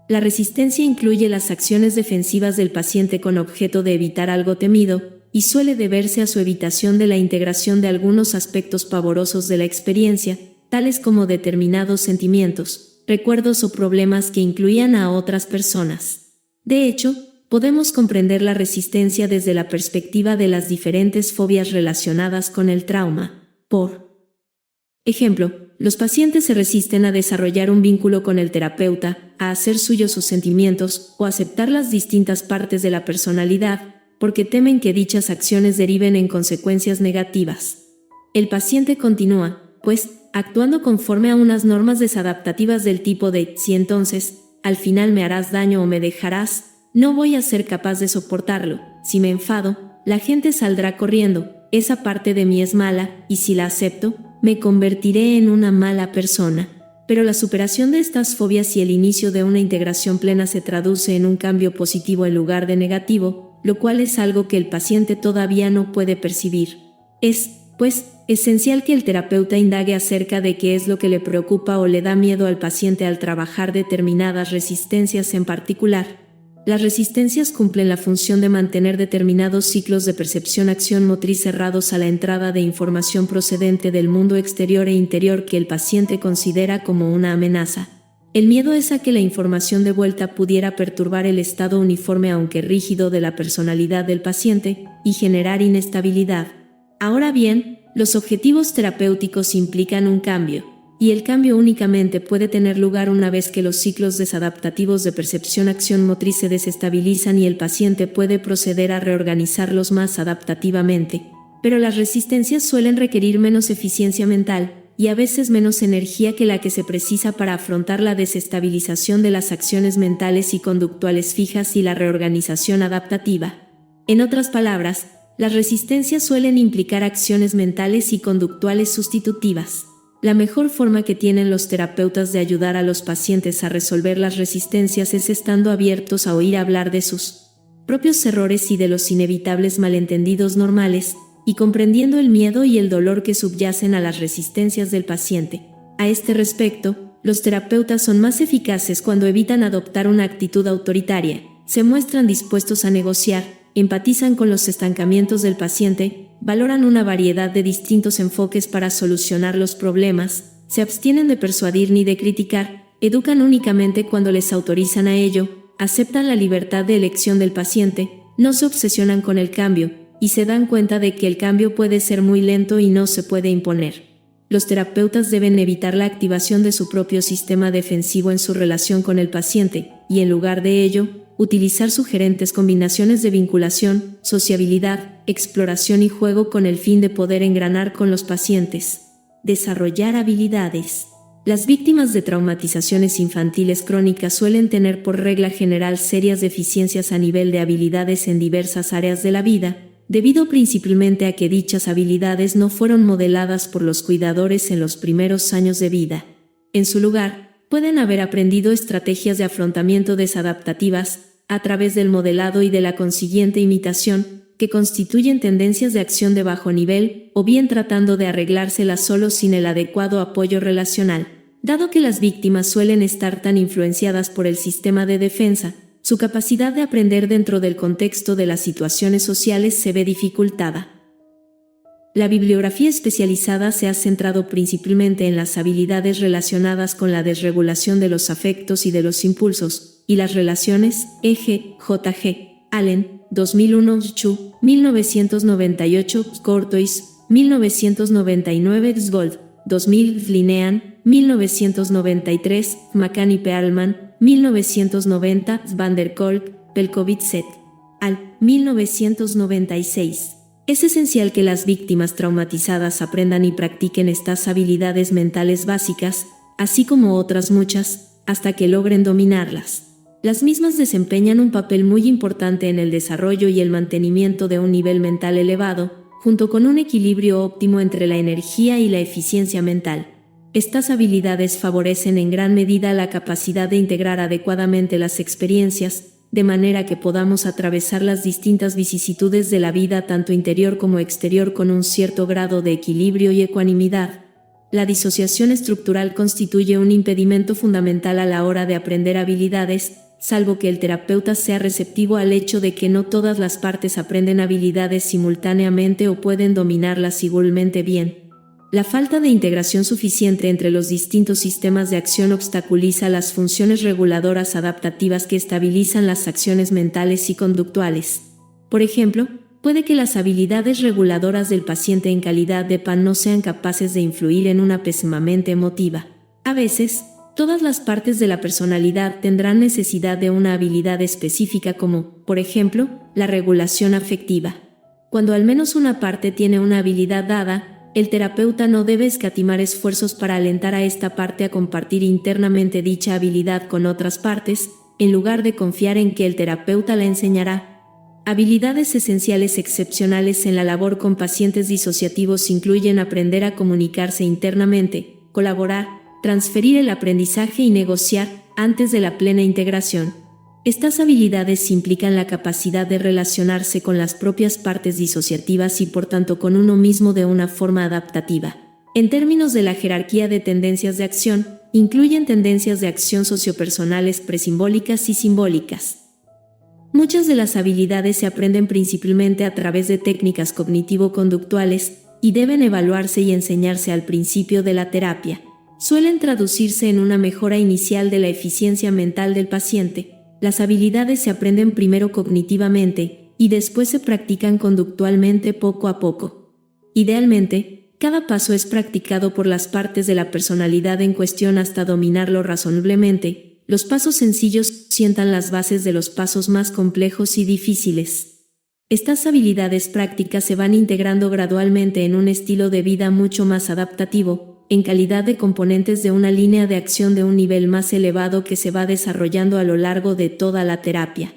La resistencia incluye las acciones defensivas del paciente con objeto de evitar algo temido, y suele deberse a su evitación de la integración de algunos aspectos pavorosos de la experiencia, tales como determinados sentimientos, recuerdos o problemas que incluían a otras personas. De hecho, podemos comprender la resistencia desde la perspectiva de las diferentes fobias relacionadas con el trauma. Por ejemplo, los pacientes se resisten a desarrollar un vínculo con el terapeuta, a hacer suyos sus sentimientos o aceptar las distintas partes de la personalidad, porque temen que dichas acciones deriven en consecuencias negativas. El paciente continúa, pues, actuando conforme a unas normas desadaptativas del tipo de «si entonces, al final me harás daño o me dejarás, no voy a ser capaz de soportarlo, si me enfado, la gente saldrá corriendo, esa parte de mí es mala, y si la acepto, me convertiré en una mala persona». Pero la superación de estas fobias y el inicio de una integración plena se traduce en un cambio positivo en lugar de negativo, lo cual es algo que el paciente todavía no puede percibir. Es, pues, esencial que el terapeuta indague acerca de qué es lo que le preocupa o le da miedo al paciente al trabajar determinadas resistencias en particular. Las resistencias cumplen la función de mantener determinados ciclos de percepción-acción motriz cerrados a la entrada de información procedente del mundo exterior e interior que el paciente considera como una amenaza. El miedo es a que la información de vuelta pudiera perturbar el estado uniforme aunque rígido de la personalidad del paciente y generar inestabilidad. Ahora bien, los objetivos terapéuticos implican un cambio, y el cambio únicamente puede tener lugar una vez que los ciclos desadaptativos de percepción-acción motriz se desestabilizan y el paciente puede proceder a reorganizarlos más adaptativamente. Pero las resistencias suelen requerir menos eficiencia mental, y a veces menos energía que la que se precisa para afrontar la desestabilización de las acciones mentales y conductuales fijas y la reorganización adaptativa. En otras palabras, las resistencias suelen implicar acciones mentales y conductuales sustitutivas. La mejor forma que tienen los terapeutas de ayudar a los pacientes a resolver las resistencias es estando abiertos a oír hablar de sus propios errores y de los inevitables malentendidos normales, y comprendiendo el miedo y el dolor que subyacen a las resistencias del paciente. A este respecto, los terapeutas son más eficaces cuando evitan adoptar una actitud autoritaria, se muestran dispuestos a negociar, empatizan con los estancamientos del paciente, valoran una variedad de distintos enfoques para solucionar los problemas, se abstienen de persuadir ni de criticar, educan únicamente cuando les autorizan a ello, aceptan la libertad de elección del paciente, no se obsesionan con el cambio, y se dan cuenta de que el cambio puede ser muy lento y no se puede imponer. los terapeutas deben evitar la activación de su propio sistema defensivo en su relación con el paciente, y en lugar de ello, utilizar sugerentes combinaciones de vinculación, sociabilidad, exploración y juego con el fin de poder engranar con los pacientes. Desarrollar habilidades. Las víctimas de traumatizaciones infantiles crónicas suelen tener por regla general serias deficiencias a nivel de habilidades en diversas áreas de la vida, debido principalmente a que dichas habilidades no fueron modeladas por los cuidadores en los primeros años de vida. En su lugar, pueden haber aprendido estrategias de afrontamiento desadaptativas, a través del modelado y de la consiguiente imitación, que constituyen tendencias de acción de bajo nivel, o bien tratando de arreglárselas solos sin el adecuado apoyo relacional. Dado que las víctimas suelen estar tan influenciadas por el sistema de defensa, su capacidad de aprender dentro del contexto de las situaciones sociales se ve dificultada. La bibliografía especializada se ha centrado principalmente en las habilidades relacionadas con la desregulación de los afectos y de los impulsos, y las relaciones, E.G. J.G. Allen, 2001, Chu, 1998, Courtois, 1999, Gold, 2000, Linean, 1993, McCann y Perlman, 1990, Van der Kolk, Pelkovitz et al. 1996. Es esencial que las víctimas traumatizadas aprendan y practiquen estas habilidades mentales básicas, así como otras muchas, hasta que logren dominarlas. Las mismas desempeñan un papel muy importante en el desarrollo y el mantenimiento de un nivel mental elevado, junto con un equilibrio óptimo entre la energía y la eficiencia mental. Estas habilidades favorecen en gran medida la capacidad de integrar adecuadamente las experiencias, de manera que podamos atravesar las distintas vicisitudes de la vida tanto interior como exterior con un cierto grado de equilibrio y ecuanimidad. La disociación estructural constituye un impedimento fundamental a la hora de aprender habilidades, salvo que el terapeuta sea receptivo al hecho de que no todas las partes aprenden habilidades simultáneamente o pueden dominarlas igualmente bien. La falta de integración suficiente entre los distintos sistemas de acción obstaculiza las funciones reguladoras adaptativas que estabilizan las acciones mentales y conductuales. Por ejemplo, puede que las habilidades reguladoras del paciente en calidad de PAN no sean capaces de influir en una pésima mente emotiva. A veces, todas las partes de la personalidad tendrán necesidad de una habilidad específica como, por ejemplo, la regulación afectiva. Cuando al menos una parte tiene una habilidad dada, el terapeuta no debe escatimar esfuerzos para alentar a esta parte a compartir internamente dicha habilidad con otras partes, en lugar de confiar en que el terapeuta la enseñará. Habilidades esenciales excepcionales en la labor con pacientes disociativos incluyen aprender a comunicarse internamente, colaborar, transferir el aprendizaje y negociar antes de la plena integración. Estas habilidades implican la capacidad de relacionarse con las propias partes disociativas y por tanto con uno mismo de una forma adaptativa. En términos de la jerarquía de tendencias de acción, incluyen tendencias de acción sociopersonales presimbólicas y simbólicas. Muchas de las habilidades se aprenden principalmente a través de técnicas cognitivo-conductuales y deben evaluarse y enseñarse al principio de la terapia. Suelen traducirse en una mejora inicial de la eficiencia mental del paciente. Las habilidades se aprenden primero cognitivamente y después se practican conductualmente poco a poco. Idealmente, cada paso es practicado por las partes de la personalidad en cuestión hasta dominarlo razonablemente. Los pasos sencillos sientan las bases de los pasos más complejos y difíciles. Estas habilidades prácticas se van integrando gradualmente en un estilo de vida mucho más adaptativo, en calidad de componentes de una línea de acción de un nivel más elevado que se va desarrollando a lo largo de toda la terapia.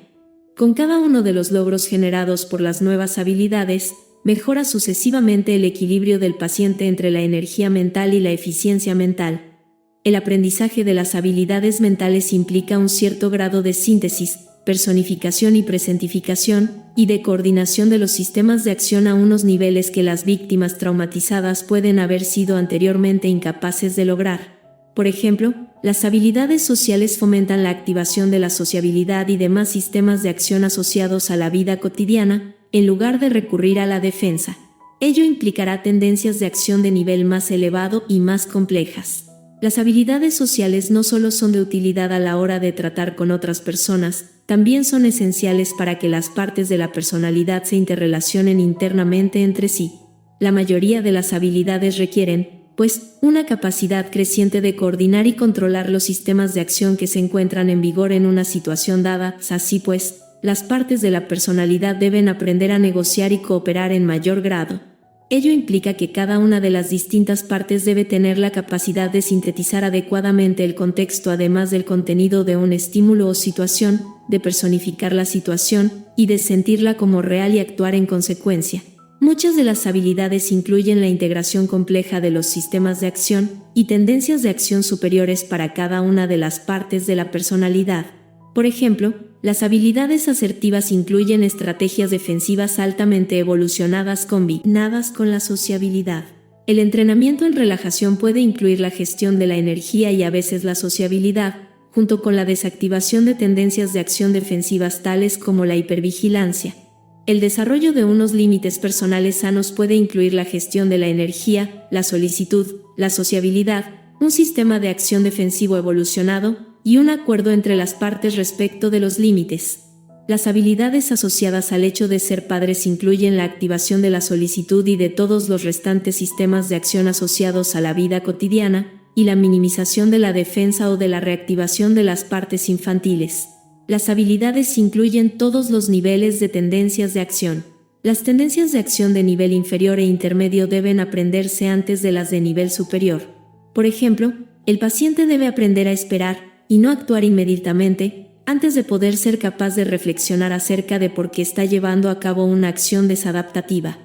Con cada uno de los logros generados por las nuevas habilidades, mejora sucesivamente el equilibrio del paciente entre la energía mental y la eficiencia mental. El aprendizaje de las habilidades mentales implica un cierto grado de síntesis, personificación y presentificación, y de coordinación de los sistemas de acción a unos niveles que las víctimas traumatizadas pueden haber sido anteriormente incapaces de lograr. Por ejemplo, las habilidades sociales fomentan la activación de la sociabilidad y demás sistemas de acción asociados a la vida cotidiana, en lugar de recurrir a la defensa. Ello implicará tendencias de acción de nivel más elevado y más complejas. Las habilidades sociales no solo son de utilidad a la hora de tratar con otras personas, también son esenciales para que las partes de la personalidad se interrelacionen internamente entre sí. La mayoría de las habilidades requieren, pues, una capacidad creciente de coordinar y controlar los sistemas de acción que se encuentran en vigor en una situación dada. Así pues, las partes de la personalidad deben aprender a negociar y cooperar en mayor grado. Ello implica que cada una de las distintas partes debe tener la capacidad de sintetizar adecuadamente el contexto además del contenido de un estímulo o situación, de personificar la situación y de sentirla como real y actuar en consecuencia. Muchas de las habilidades incluyen la integración compleja de los sistemas de acción y tendencias de acción superiores para cada una de las partes de la personalidad. Por ejemplo, las habilidades asertivas incluyen estrategias defensivas altamente evolucionadas combinadas con la sociabilidad. El entrenamiento en relajación puede incluir la gestión de la energía y a veces la sociabilidad, junto con la desactivación de tendencias de acción defensivas tales como la hipervigilancia. El desarrollo de unos límites personales sanos puede incluir la gestión de la energía, la solicitud, la sociabilidad, un sistema de acción defensivo evolucionado, y un acuerdo entre las partes respecto de los límites. Las habilidades asociadas al hecho de ser padres incluyen la activación de la solicitud y de todos los restantes sistemas de acción asociados a la vida cotidiana, y la minimización de la defensa o de la reactivación de las partes infantiles. Las habilidades incluyen todos los niveles de tendencias de acción. Las tendencias de acción de nivel inferior e intermedio deben aprenderse antes de las de nivel superior. Por ejemplo, el paciente debe aprender a esperar y no actuar inmediatamente, antes de poder ser capaz de reflexionar acerca de por qué está llevando a cabo una acción desadaptativa.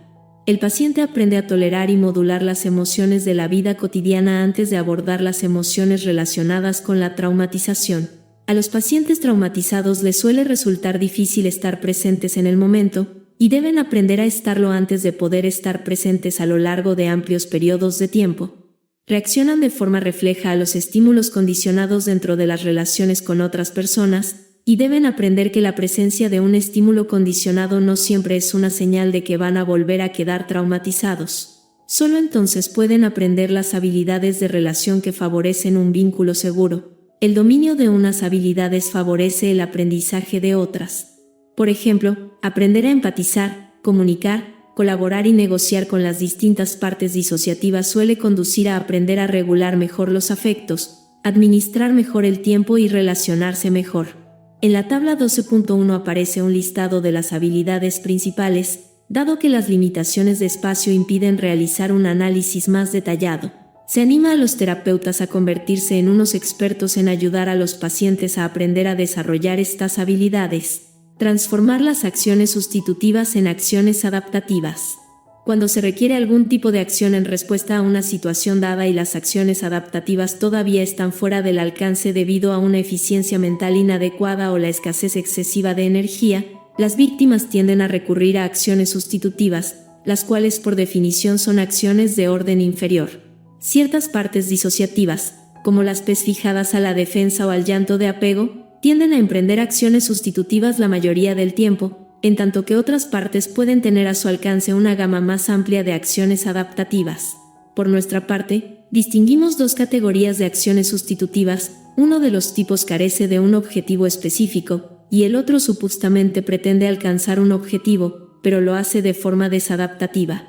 El paciente aprende a tolerar y modular las emociones de la vida cotidiana antes de abordar las emociones relacionadas con la traumatización. A los pacientes traumatizados les suele resultar difícil estar presentes en el momento, y deben aprender a estarlo antes de poder estar presentes a lo largo de amplios periodos de tiempo. Reaccionan de forma refleja a los estímulos condicionados dentro de las relaciones con otras personas, y deben aprender que la presencia de un estímulo condicionado no siempre es una señal de que van a volver a quedar traumatizados. Solo entonces pueden aprender las habilidades de relación que favorecen un vínculo seguro. El dominio de unas habilidades favorece el aprendizaje de otras. Por ejemplo, aprender a empatizar, comunicar, colaborar y negociar con las distintas partes disociativas suele conducir a aprender a regular mejor los afectos, administrar mejor el tiempo y relacionarse mejor. En la tabla 12.1 aparece un listado de las habilidades principales, dado que las limitaciones de espacio impiden realizar un análisis más detallado. Se anima a los terapeutas a convertirse en unos expertos en ayudar a los pacientes a aprender a desarrollar estas habilidades. Transformar las acciones sustitutivas en acciones adaptativas. Cuando se requiere algún tipo de acción en respuesta a una situación dada y las acciones adaptativas todavía están fuera del alcance debido a una eficiencia mental inadecuada o la escasez excesiva de energía, las víctimas tienden a recurrir a acciones sustitutivas, las cuales por definición son acciones de orden inferior. Ciertas partes disociativas, como las PES fijadas a la defensa o al llanto de apego, tienden a emprender acciones sustitutivas la mayoría del tiempo, en tanto que otras partes pueden tener a su alcance una gama más amplia de acciones adaptativas. Por nuestra parte, distinguimos dos categorías de acciones sustitutivas, uno de los tipos carece de un objetivo específico, y el otro supuestamente pretende alcanzar un objetivo, pero lo hace de forma desadaptativa.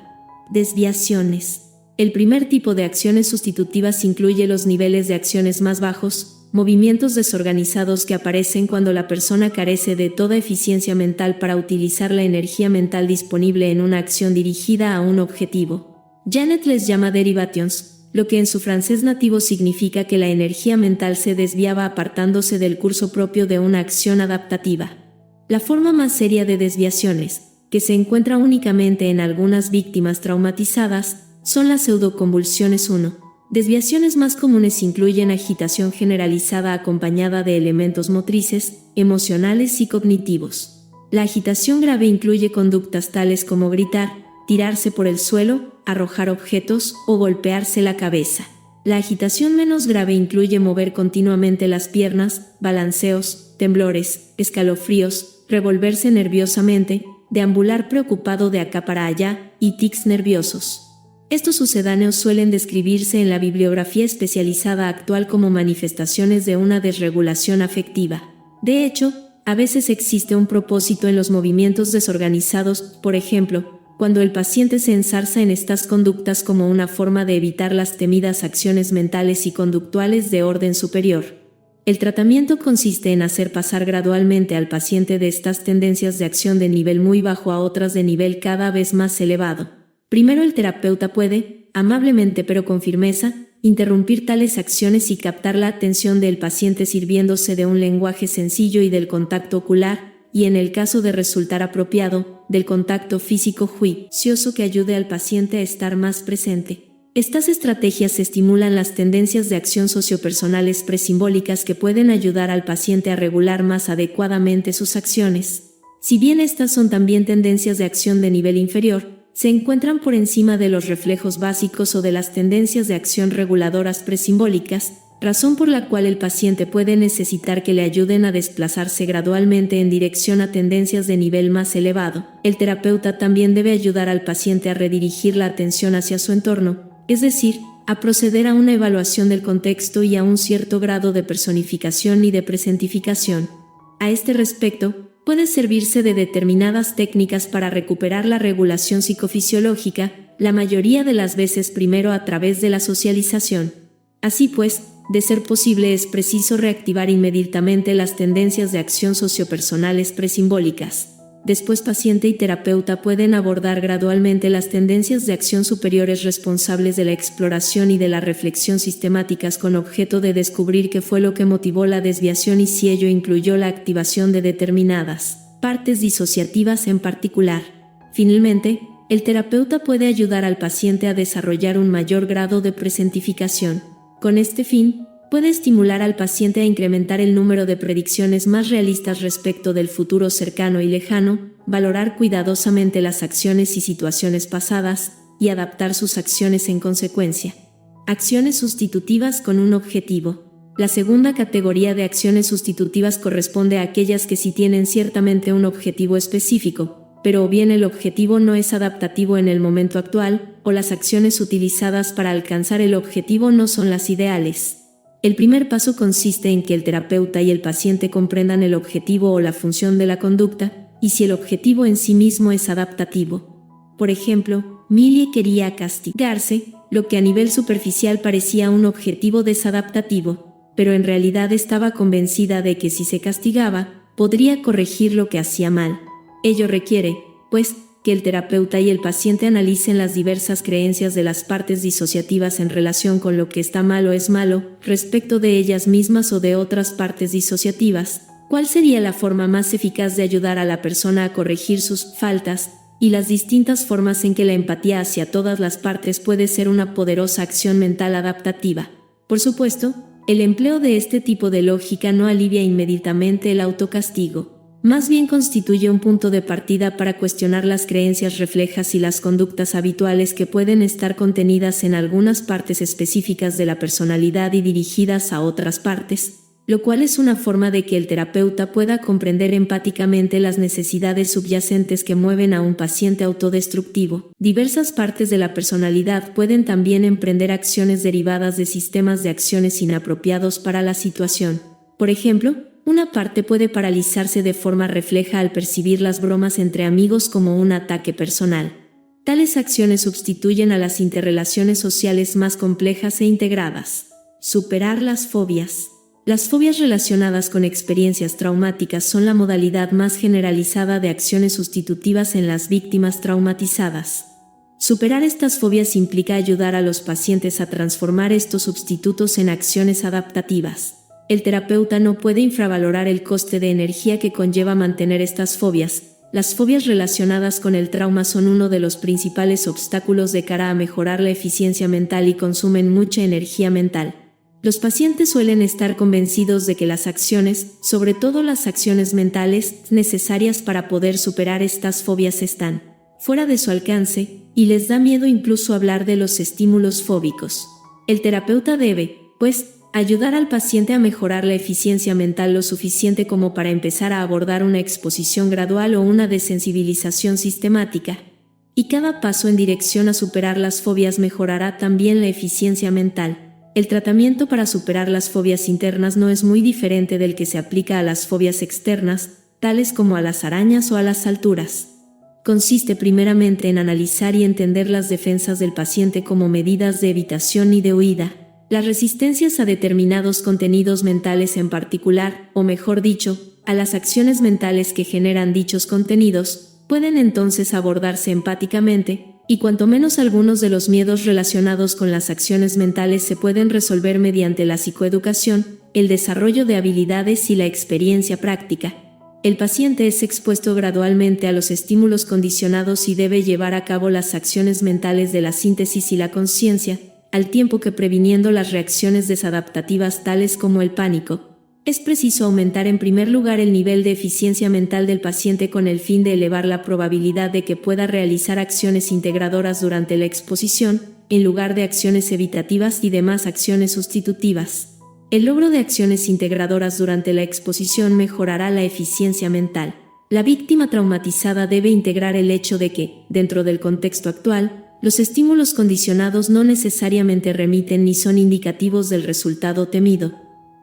Desviaciones. El primer tipo de acciones sustitutivas incluye los niveles de acciones más bajos, movimientos desorganizados que aparecen cuando la persona carece de toda eficiencia mental para utilizar la energía mental disponible en una acción dirigida a un objetivo. Janet les llama derivations, lo que en su francés nativo significa que la energía mental se desviaba apartándose del curso propio de una acción adaptativa. La forma más seria de desviaciones, que se encuentra únicamente en algunas víctimas traumatizadas, son las pseudoconvulsiones 1. Desviaciones más comunes incluyen agitación generalizada acompañada de elementos motrices, emocionales y cognitivos. La agitación grave incluye conductas tales como gritar, tirarse por el suelo, arrojar objetos o golpearse la cabeza. La agitación menos grave incluye mover continuamente las piernas, balanceos, temblores, escalofríos, revolverse nerviosamente, deambular preocupado de acá para allá y tics nerviosos. Estos sucedáneos suelen describirse en la bibliografía especializada actual como manifestaciones de una desregulación afectiva. De hecho, a veces existe un propósito en los movimientos desorganizados, por ejemplo, cuando el paciente se enzarza en estas conductas como una forma de evitar las temidas acciones mentales y conductuales de orden superior. El tratamiento consiste en hacer pasar gradualmente al paciente de estas tendencias de acción de nivel muy bajo a otras de nivel cada vez más elevado. Primero el terapeuta puede, amablemente pero con firmeza, interrumpir tales acciones y captar la atención del paciente sirviéndose de un lenguaje sencillo y del contacto ocular, y en el caso de resultar apropiado, del contacto físico juicioso que ayude al paciente a estar más presente. Estas estrategias estimulan las tendencias de acción sociopersonales presimbólicas que pueden ayudar al paciente a regular más adecuadamente sus acciones. Si bien estas son también tendencias de acción de nivel inferior, se encuentran por encima de los reflejos básicos o de las tendencias de acción reguladoras presimbólicas, razón por la cual el paciente puede necesitar que le ayuden a desplazarse gradualmente en dirección a tendencias de nivel más elevado. El terapeuta también debe ayudar al paciente a redirigir la atención hacia su entorno, es decir, a proceder a una evaluación del contexto y a un cierto grado de personificación y de presentificación. A este respecto, puede servirse de determinadas técnicas para recuperar la regulación psicofisiológica, la mayoría de las veces primero a través de la socialización. Así pues, de ser posible es preciso reactivar inmediatamente las tendencias de acción sociopersonales presimbólicas. Después paciente y terapeuta pueden abordar gradualmente las tendencias de acción superiores responsables de la exploración y de la reflexión sistemáticas con objeto de descubrir qué fue lo que motivó la desviación y si ello incluyó la activación de determinadas partes disociativas en particular. Finalmente, el terapeuta puede ayudar al paciente a desarrollar un mayor grado de presentificación. Con este fin, puede estimular al paciente a incrementar el número de predicciones más realistas respecto del futuro cercano y lejano, valorar cuidadosamente las acciones y situaciones pasadas, y adaptar sus acciones en consecuencia. Acciones sustitutivas con un objetivo. La segunda categoría de acciones sustitutivas corresponde a aquellas que sí tienen ciertamente un objetivo específico, pero o bien el objetivo no es adaptativo en el momento actual, o las acciones utilizadas para alcanzar el objetivo no son las ideales. El primer paso consiste en que el terapeuta y el paciente comprendan el objetivo o la función de la conducta, y si el objetivo en sí mismo es adaptativo. Por ejemplo, Millie quería castigarse, lo que a nivel superficial parecía un objetivo desadaptativo, pero en realidad estaba convencida de que si se castigaba, podría corregir lo que hacía mal. Ello requiere, pues, que el terapeuta y el paciente analicen las diversas creencias de las partes disociativas en relación con lo que está mal o es malo, respecto de ellas mismas o de otras partes disociativas, cuál sería la forma más eficaz de ayudar a la persona a corregir sus faltas, y las distintas formas en que la empatía hacia todas las partes puede ser una poderosa acción mental adaptativa. Por supuesto, el empleo de este tipo de lógica no alivia inmediatamente el autocastigo. Más bien constituye un punto de partida para cuestionar las creencias reflejas y las conductas habituales que pueden estar contenidas en algunas partes específicas de la personalidad y dirigidas a otras partes, lo cual es una forma de que el terapeuta pueda comprender empáticamente las necesidades subyacentes que mueven a un paciente autodestructivo. Diversas partes de la personalidad pueden también emprender acciones derivadas de sistemas de acciones inapropiados para la situación. Por ejemplo, una parte puede paralizarse de forma refleja al percibir las bromas entre amigos como un ataque personal. Tales acciones sustituyen a las interrelaciones sociales más complejas e integradas. Superar las fobias. Las fobias relacionadas con experiencias traumáticas son la modalidad más generalizada de acciones sustitutivas en las víctimas traumatizadas. Superar estas fobias implica ayudar a los pacientes a transformar estos sustitutos en acciones adaptativas. El terapeuta no puede infravalorar el coste de energía que conlleva mantener estas fobias. Las fobias relacionadas con el trauma son uno de los principales obstáculos de cara a mejorar la eficiencia mental y consumen mucha energía mental. Los pacientes suelen estar convencidos de que las acciones, sobre todo las acciones mentales, necesarias para poder superar estas fobias están fuera de su alcance, y les da miedo incluso hablar de los estímulos fóbicos. El terapeuta debe, pues, ayudar al paciente a mejorar la eficiencia mental lo suficiente como para empezar a abordar una exposición gradual o una desensibilización sistemática. Y cada paso en dirección a superar las fobias mejorará también la eficiencia mental. El tratamiento para superar las fobias internas no es muy diferente del que se aplica a las fobias externas, tales como a las arañas o a las alturas. consiste primeramente en analizar y entender las defensas del paciente como medidas de evitación y de huida, las resistencias a determinados contenidos mentales en particular, o mejor dicho, a las acciones mentales que generan dichos contenidos, pueden entonces abordarse empáticamente, y cuanto menos algunos de los miedos relacionados con las acciones mentales se pueden resolver mediante la psicoeducación, el desarrollo de habilidades y la experiencia práctica. El paciente es expuesto gradualmente a los estímulos condicionados y debe llevar a cabo las acciones mentales de la síntesis y la conciencia, al tiempo que previniendo las reacciones desadaptativas tales como el pánico. Es preciso aumentar en primer lugar el nivel de eficiencia mental del paciente con el fin de elevar la probabilidad de que pueda realizar acciones integradoras durante la exposición, en lugar de acciones evitativas y demás acciones sustitutivas. El logro de acciones integradoras durante la exposición mejorará la eficiencia mental. La víctima traumatizada debe integrar el hecho de que, dentro del contexto actual, los estímulos condicionados no necesariamente remiten ni son indicativos del resultado temido.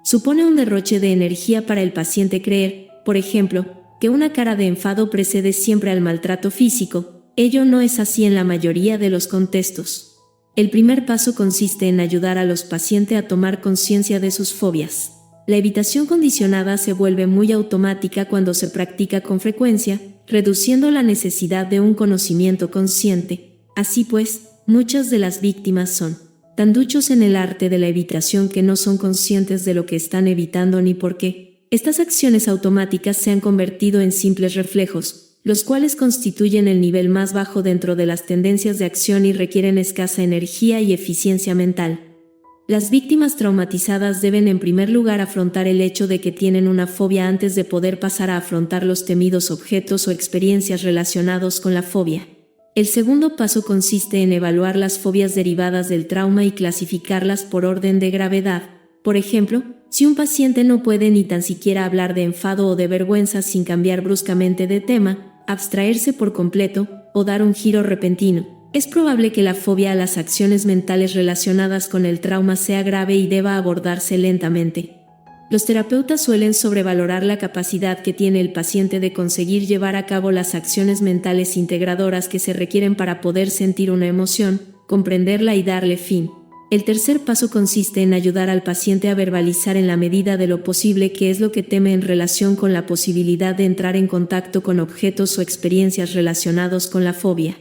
Supone un derroche de energía para el paciente creer, por ejemplo, que una cara de enfado precede siempre al maltrato físico. Ello no es así en la mayoría de los contextos. El primer paso consiste en ayudar a los pacientes a tomar conciencia de sus fobias. La evitación condicionada se vuelve muy automática cuando se practica con frecuencia, reduciendo la necesidad de un conocimiento consciente. Así pues, muchas de las víctimas son tan duchos en el arte de la evitación que no son conscientes de lo que están evitando ni por qué. Estas acciones automáticas se han convertido en simples reflejos, los cuales constituyen el nivel más bajo dentro de las tendencias de acción y requieren escasa energía y eficiencia mental. Las víctimas traumatizadas deben en primer lugar afrontar el hecho de que tienen una fobia antes de poder pasar a afrontar los temidos objetos o experiencias relacionados con la fobia. El segundo paso consiste en evaluar las fobias derivadas del trauma y clasificarlas por orden de gravedad. Por ejemplo, si un paciente no puede ni tan siquiera hablar de enfado o de vergüenza sin cambiar bruscamente de tema, abstraerse por completo o dar un giro repentino, es probable que la fobia a las acciones mentales relacionadas con el trauma sea grave y deba abordarse lentamente. Los terapeutas suelen sobrevalorar la capacidad que tiene el paciente de conseguir llevar a cabo las acciones mentales integradoras que se requieren para poder sentir una emoción, comprenderla y darle fin. El tercer paso consiste en ayudar al paciente a verbalizar en la medida de lo posible qué es lo que teme en relación con la posibilidad de entrar en contacto con objetos o experiencias relacionados con la fobia.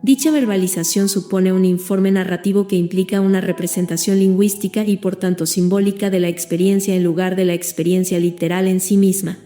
Dicha verbalización supone un informe narrativo que implica una representación lingüística y por tanto simbólica de la experiencia en lugar de la experiencia literal en sí misma.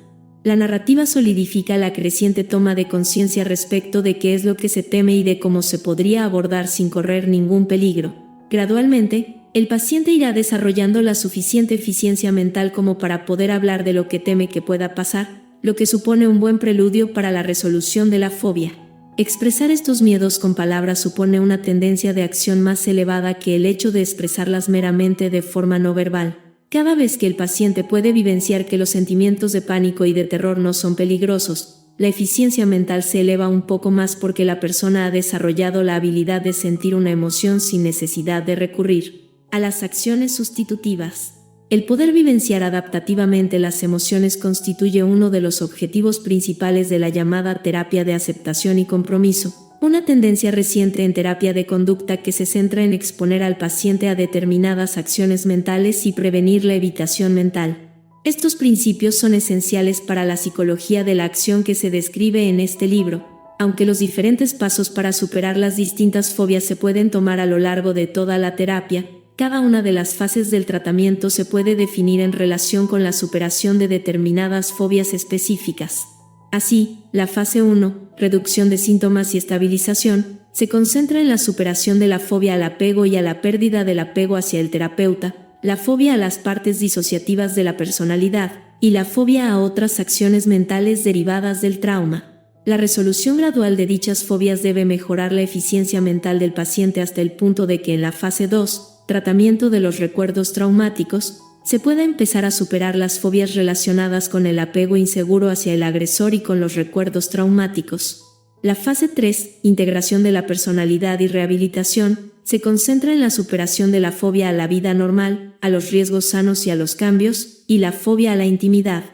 La narrativa solidifica la creciente toma de conciencia respecto de qué es lo que se teme y de cómo se podría abordar sin correr ningún peligro. Gradualmente, el paciente irá desarrollando la suficiente eficiencia mental como para poder hablar de lo que teme que pueda pasar, lo que supone un buen preludio para la resolución de la fobia. Expresar estos miedos con palabras supone una tendencia de acción más elevada que el hecho de expresarlas meramente de forma no verbal. Cada vez que el paciente puede vivenciar que los sentimientos de pánico y de terror no son peligrosos, la eficiencia mental se eleva un poco más porque la persona ha desarrollado la habilidad de sentir una emoción sin necesidad de recurrir a las acciones sustitutivas. El poder vivenciar adaptativamente las emociones constituye uno de los objetivos principales de la llamada terapia de aceptación y compromiso, una tendencia reciente en terapia de conducta que se centra en exponer al paciente a determinadas acciones mentales y prevenir la evitación mental. Estos principios son esenciales para la psicología de la acción que se describe en este libro, aunque los diferentes pasos para superar las distintas fobias se pueden tomar a lo largo de toda la terapia. Cada una de las fases del tratamiento se puede definir en relación con la superación de determinadas fobias específicas. Así, la fase 1, reducción de síntomas y estabilización, se concentra en la superación de la fobia al apego y a la pérdida del apego hacia el terapeuta, la fobia a las partes disociativas de la personalidad y la fobia a otras acciones mentales derivadas del trauma. La resolución gradual de dichas fobias debe mejorar la eficiencia mental del paciente hasta el punto de que en la fase 2, tratamiento de los recuerdos traumáticos, se pueda empezar a superar las fobias relacionadas con el apego inseguro hacia el agresor y con los recuerdos traumáticos. La fase 3, integración de la personalidad y rehabilitación, se concentra en la superación de la fobia a la vida normal, a los riesgos sanos y a los cambios, y la fobia a la intimidad.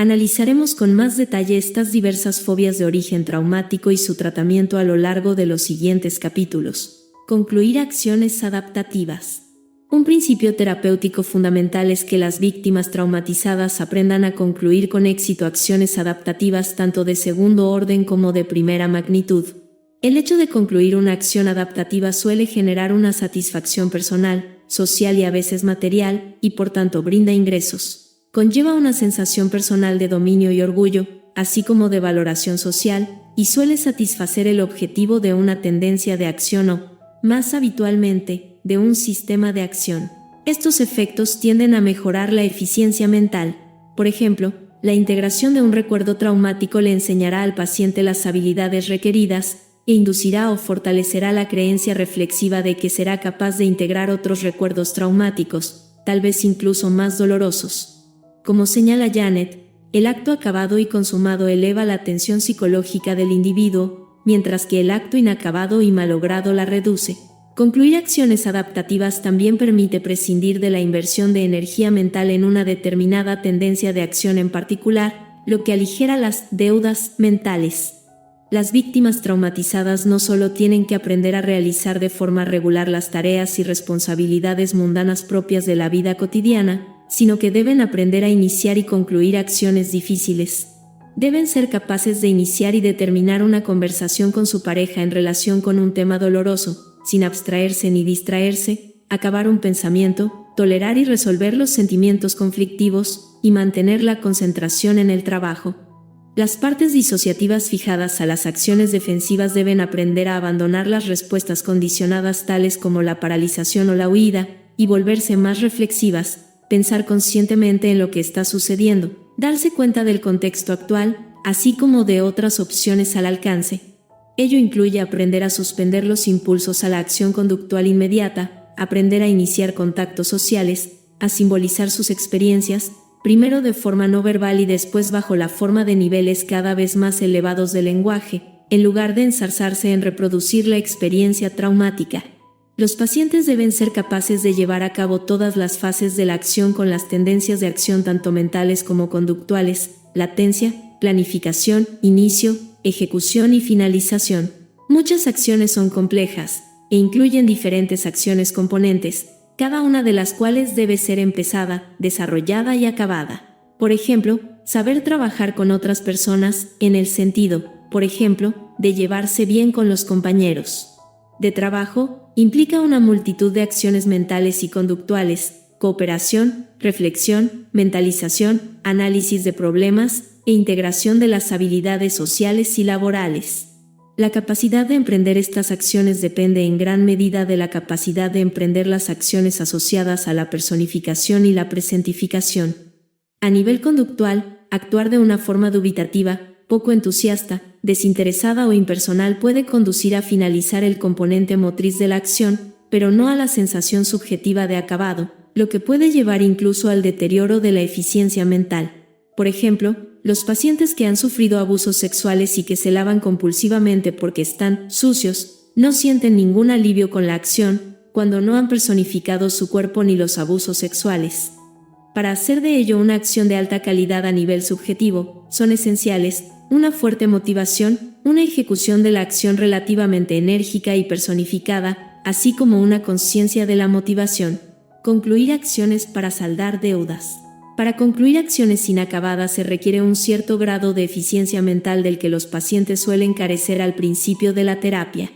Analizaremos con más detalle estas diversas fobias de origen traumático y su tratamiento a lo largo de los siguientes capítulos. Concluir acciones adaptativas. Un principio terapéutico fundamental es que las víctimas traumatizadas aprendan a concluir con éxito acciones adaptativas tanto de segundo orden como de primera magnitud. El hecho de concluir una acción adaptativa suele generar una satisfacción personal, social y a veces material, y por tanto brinda ingresos. Conlleva una sensación personal de dominio y orgullo, así como de valoración social, y suele satisfacer el objetivo de una tendencia de acción o, más habitualmente, de un sistema de acción. Estos efectos tienden a mejorar la eficiencia mental. Por ejemplo, la integración de un recuerdo traumático le enseñará al paciente las habilidades requeridas e inducirá o fortalecerá la creencia reflexiva de que será capaz de integrar otros recuerdos traumáticos, tal vez incluso más dolorosos. Como señala Janet, el acto acabado y consumado eleva la tensión psicológica del individuo, mientras que el acto inacabado y malogrado la reduce. Concluir acciones adaptativas también permite prescindir de la inversión de energía mental en una determinada tendencia de acción en particular, lo que aligera las deudas mentales. Las víctimas traumatizadas no solo tienen que aprender a realizar de forma regular las tareas y responsabilidades mundanas propias de la vida cotidiana, sino que deben aprender a iniciar y concluir acciones difíciles. Deben ser capaces de iniciar y determinar una conversación con su pareja en relación con un tema doloroso, sin abstraerse ni distraerse, acabar un pensamiento, tolerar y resolver los sentimientos conflictivos, y mantener la concentración en el trabajo. Las partes disociativas fijadas a las acciones defensivas deben aprender a abandonar las respuestas condicionadas tales como la paralización o la huida, y volverse más reflexivas, pensar conscientemente en lo que está sucediendo, darse cuenta del contexto actual, así como de otras opciones al alcance. Ello incluye aprender a suspender los impulsos a la acción conductual inmediata, aprender a iniciar contactos sociales, a simbolizar sus experiencias, primero de forma no verbal y después bajo la forma de niveles cada vez más elevados de lenguaje, en lugar de enzarzarse en reproducir la experiencia traumática. Los pacientes deben ser capaces de llevar a cabo todas las fases de la acción con las tendencias de acción tanto mentales como conductuales, latencia, planificación, inicio, ejecución y finalización. Muchas acciones son complejas e incluyen diferentes acciones componentes, cada una de las cuales debe ser empezada, desarrollada y acabada. Por ejemplo, saber trabajar con otras personas en el sentido, por ejemplo, de llevarse bien con los compañeros de trabajo, implica una multitud de acciones mentales y conductuales, cooperación, reflexión, mentalización, análisis de problemas e integración de las habilidades sociales y laborales. La capacidad de emprender estas acciones depende en gran medida de la capacidad de emprender las acciones asociadas a la personificación y la presentificación. A nivel conductual, actuar de una forma dubitativa, poco entusiasta, desinteresada o impersonal puede conducir a finalizar el componente motriz de la acción, pero no a la sensación subjetiva de acabado, lo que puede llevar incluso al deterioro de la eficiencia mental. Por ejemplo, los pacientes que han sufrido abusos sexuales y que se lavan compulsivamente porque están sucios, no sienten ningún alivio con la acción, cuando no han personificado su cuerpo ni los abusos sexuales. Para hacer de ello una acción de alta calidad a nivel subjetivo, son esenciales una fuerte motivación, una ejecución de la acción relativamente enérgica y personificada, así como una conciencia de la motivación. Concluir acciones para saldar deudas. Para concluir acciones inacabadas se requiere un cierto grado de eficiencia mental del que los pacientes suelen carecer al principio de la terapia.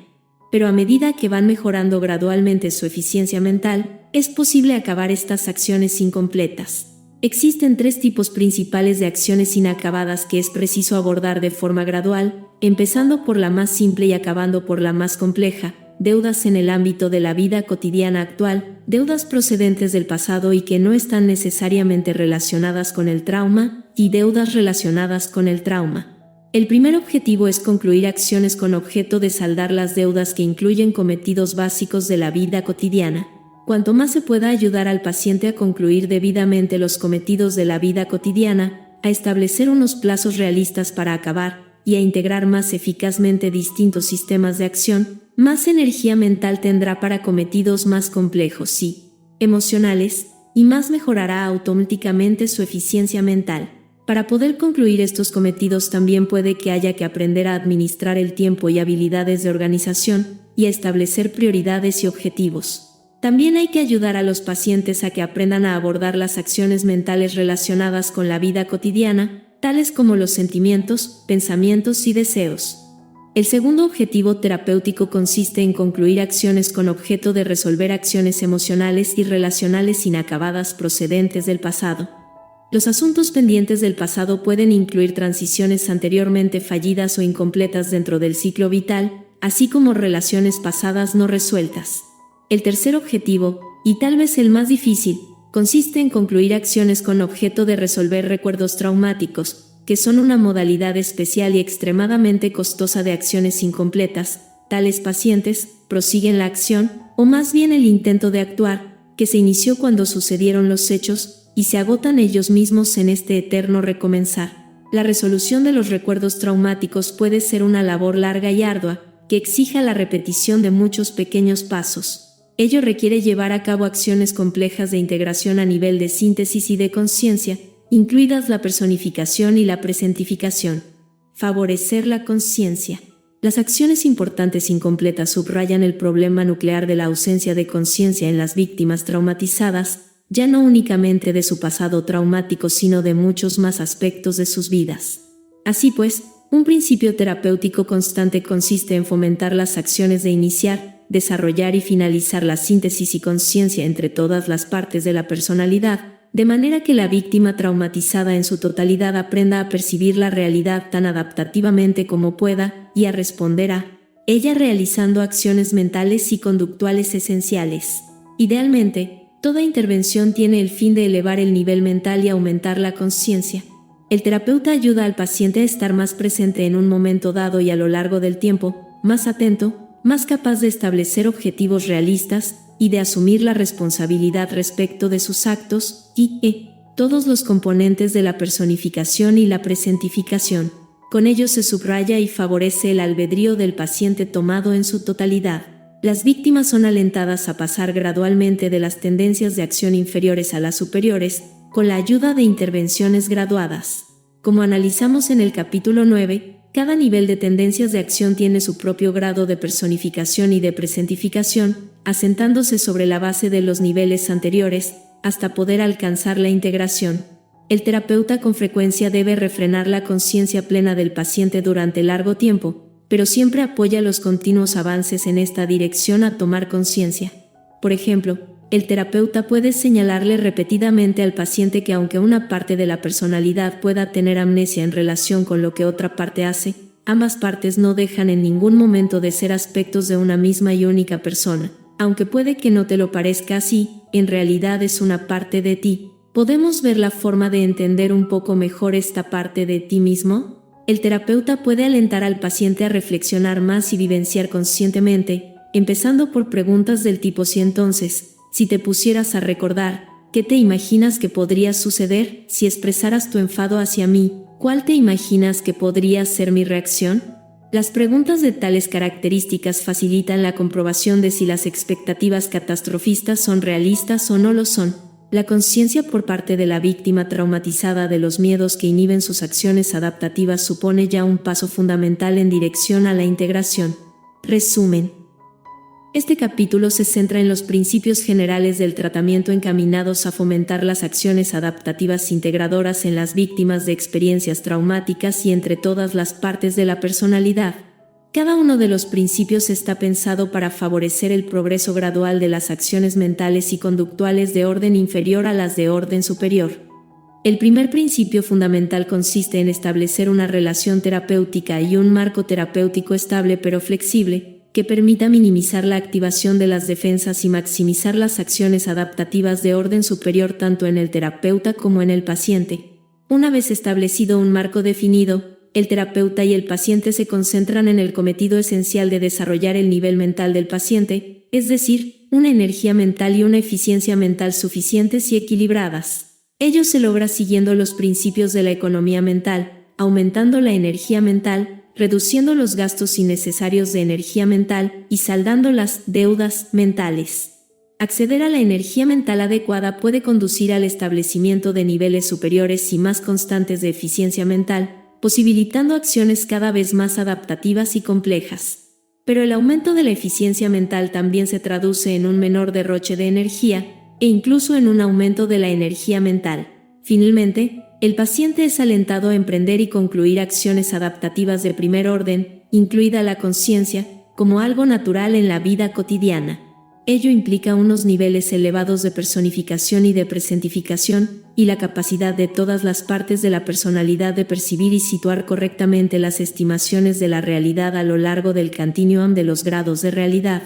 Pero a medida que van mejorando gradualmente su eficiencia mental, es posible acabar estas acciones incompletas. Existen 3 tipos principales de acciones inacabadas que es preciso abordar de forma gradual, empezando por la más simple y acabando por la más compleja: deudas en el ámbito de la vida cotidiana actual, deudas procedentes del pasado y que no están necesariamente relacionadas con el trauma, y deudas relacionadas con el trauma. El primer objetivo es concluir acciones con objeto de saldar las deudas que incluyen cometidos básicos de la vida cotidiana. Cuanto más se pueda ayudar al paciente a concluir debidamente los cometidos de la vida cotidiana, a establecer unos plazos realistas para acabar, y a integrar más eficazmente distintos sistemas de acción, más energía mental tendrá para cometidos más complejos y emocionales, y más mejorará automáticamente su eficiencia mental. Para poder concluir estos cometidos también puede que haya que aprender a administrar el tiempo y habilidades de organización, y a establecer prioridades y objetivos. También hay que ayudar a los pacientes a que aprendan a abordar las acciones mentales relacionadas con la vida cotidiana, tales como los sentimientos, pensamientos y deseos. El segundo objetivo terapéutico consiste en concluir acciones con objeto de resolver acciones emocionales y relacionales inacabadas procedentes del pasado. Los asuntos pendientes del pasado pueden incluir transiciones anteriormente fallidas o incompletas dentro del ciclo vital, así como relaciones pasadas no resueltas. El tercer objetivo, y tal vez el más difícil, consiste en concluir acciones con objeto de resolver recuerdos traumáticos, que son una modalidad especial y extremadamente costosa de acciones incompletas. Tales pacientes prosiguen la acción, o más bien el intento de actuar, que se inició cuando sucedieron los hechos, y se agotan ellos mismos en este eterno recomenzar. La resolución de los recuerdos traumáticos puede ser una labor larga y ardua, que exija la repetición de muchos pequeños pasos. Ello requiere llevar a cabo acciones complejas de integración a nivel de síntesis y de conciencia, incluidas la personificación y la presentificación. Favorecer la conciencia. Las acciones importantes incompletas subrayan el problema nuclear de la ausencia de conciencia en las víctimas traumatizadas, ya no únicamente de su pasado traumático, sino de muchos más aspectos de sus vidas. Así pues, un principio terapéutico constante consiste en fomentar las acciones de iniciar, desarrollar y finalizar la síntesis y conciencia entre todas las partes de la personalidad, de manera que la víctima traumatizada en su totalidad aprenda a percibir la realidad tan adaptativamente como pueda y a responder a ella realizando acciones mentales y conductuales esenciales. Idealmente, toda intervención tiene el fin de elevar el nivel mental y aumentar la conciencia. El terapeuta ayuda al paciente a estar más presente en un momento dado y a lo largo del tiempo, más atento, más capaz de establecer objetivos realistas y de asumir la responsabilidad respecto de sus actos y todos los componentes de la personificación y la presentificación. Con ello se subraya y favorece el albedrío del paciente tomado en su totalidad. Las víctimas son alentadas a pasar gradualmente de las tendencias de acción inferiores a las superiores, con la ayuda de intervenciones graduadas. Como analizamos en el capítulo 9, cada nivel de tendencias de acción tiene su propio grado de personificación y de presentificación, asentándose sobre la base de los niveles anteriores, hasta poder alcanzar la integración. El terapeuta con frecuencia debe refrenar la conciencia plena del paciente durante largo tiempo, pero siempre apoya los continuos avances en esta dirección a tomar conciencia. Por ejemplo, el terapeuta puede señalarle repetidamente al paciente que aunque una parte de la personalidad pueda tener amnesia en relación con lo que otra parte hace, ambas partes no dejan en ningún momento de ser aspectos de una misma y única persona. Aunque puede que no te lo parezca así, en realidad es una parte de ti. ¿Podemos ver la forma de entender un poco mejor esta parte de ti mismo? El terapeuta puede alentar al paciente a reflexionar más y vivenciar conscientemente, empezando por preguntas del tipo si entonces, si te pusieras a recordar, ¿qué te imaginas que podría suceder si expresaras tu enfado hacia mí? ¿Cuál te imaginas que podría ser mi reacción? Las preguntas de tales características facilitan la comprobación de si las expectativas catastrofistas son realistas o no lo son. La conciencia por parte de la víctima traumatizada de los miedos que inhiben sus acciones adaptativas supone ya un paso fundamental en dirección a la integración. Resumen. Este capítulo se centra en los principios generales del tratamiento encaminados a fomentar las acciones adaptativas integradoras en las víctimas de experiencias traumáticas y entre todas las partes de la personalidad. Cada uno de los principios está pensado para favorecer el progreso gradual de las acciones mentales y conductuales de orden inferior a las de orden superior. El primer principio fundamental consiste en establecer una relación terapéutica y un marco terapéutico estable pero flexible, que permita minimizar la activación de las defensas y maximizar las acciones adaptativas de orden superior tanto en el terapeuta como en el paciente. Una vez establecido un marco definido, el terapeuta y el paciente se concentran en el cometido esencial de desarrollar el nivel mental del paciente, es decir, una energía mental y una eficiencia mental suficientes y equilibradas. Ello se logra siguiendo los principios de la economía mental, aumentando la energía mental, reduciendo los gastos innecesarios de energía mental y saldando las deudas mentales. Acceder a la energía mental adecuada puede conducir al establecimiento de niveles superiores y más constantes de eficiencia mental, posibilitando acciones cada vez más adaptativas y complejas. Pero el aumento de la eficiencia mental también se traduce en un menor derroche de energía e incluso en un aumento de la energía mental. Finalmente, el paciente es alentado a emprender y concluir acciones adaptativas de primer orden, incluida la conciencia, como algo natural en la vida cotidiana. Ello implica unos niveles elevados de personificación y de presentificación, y la capacidad de todas las partes de la personalidad de percibir y situar correctamente las estimaciones de la realidad a lo largo del continuum de los grados de realidad.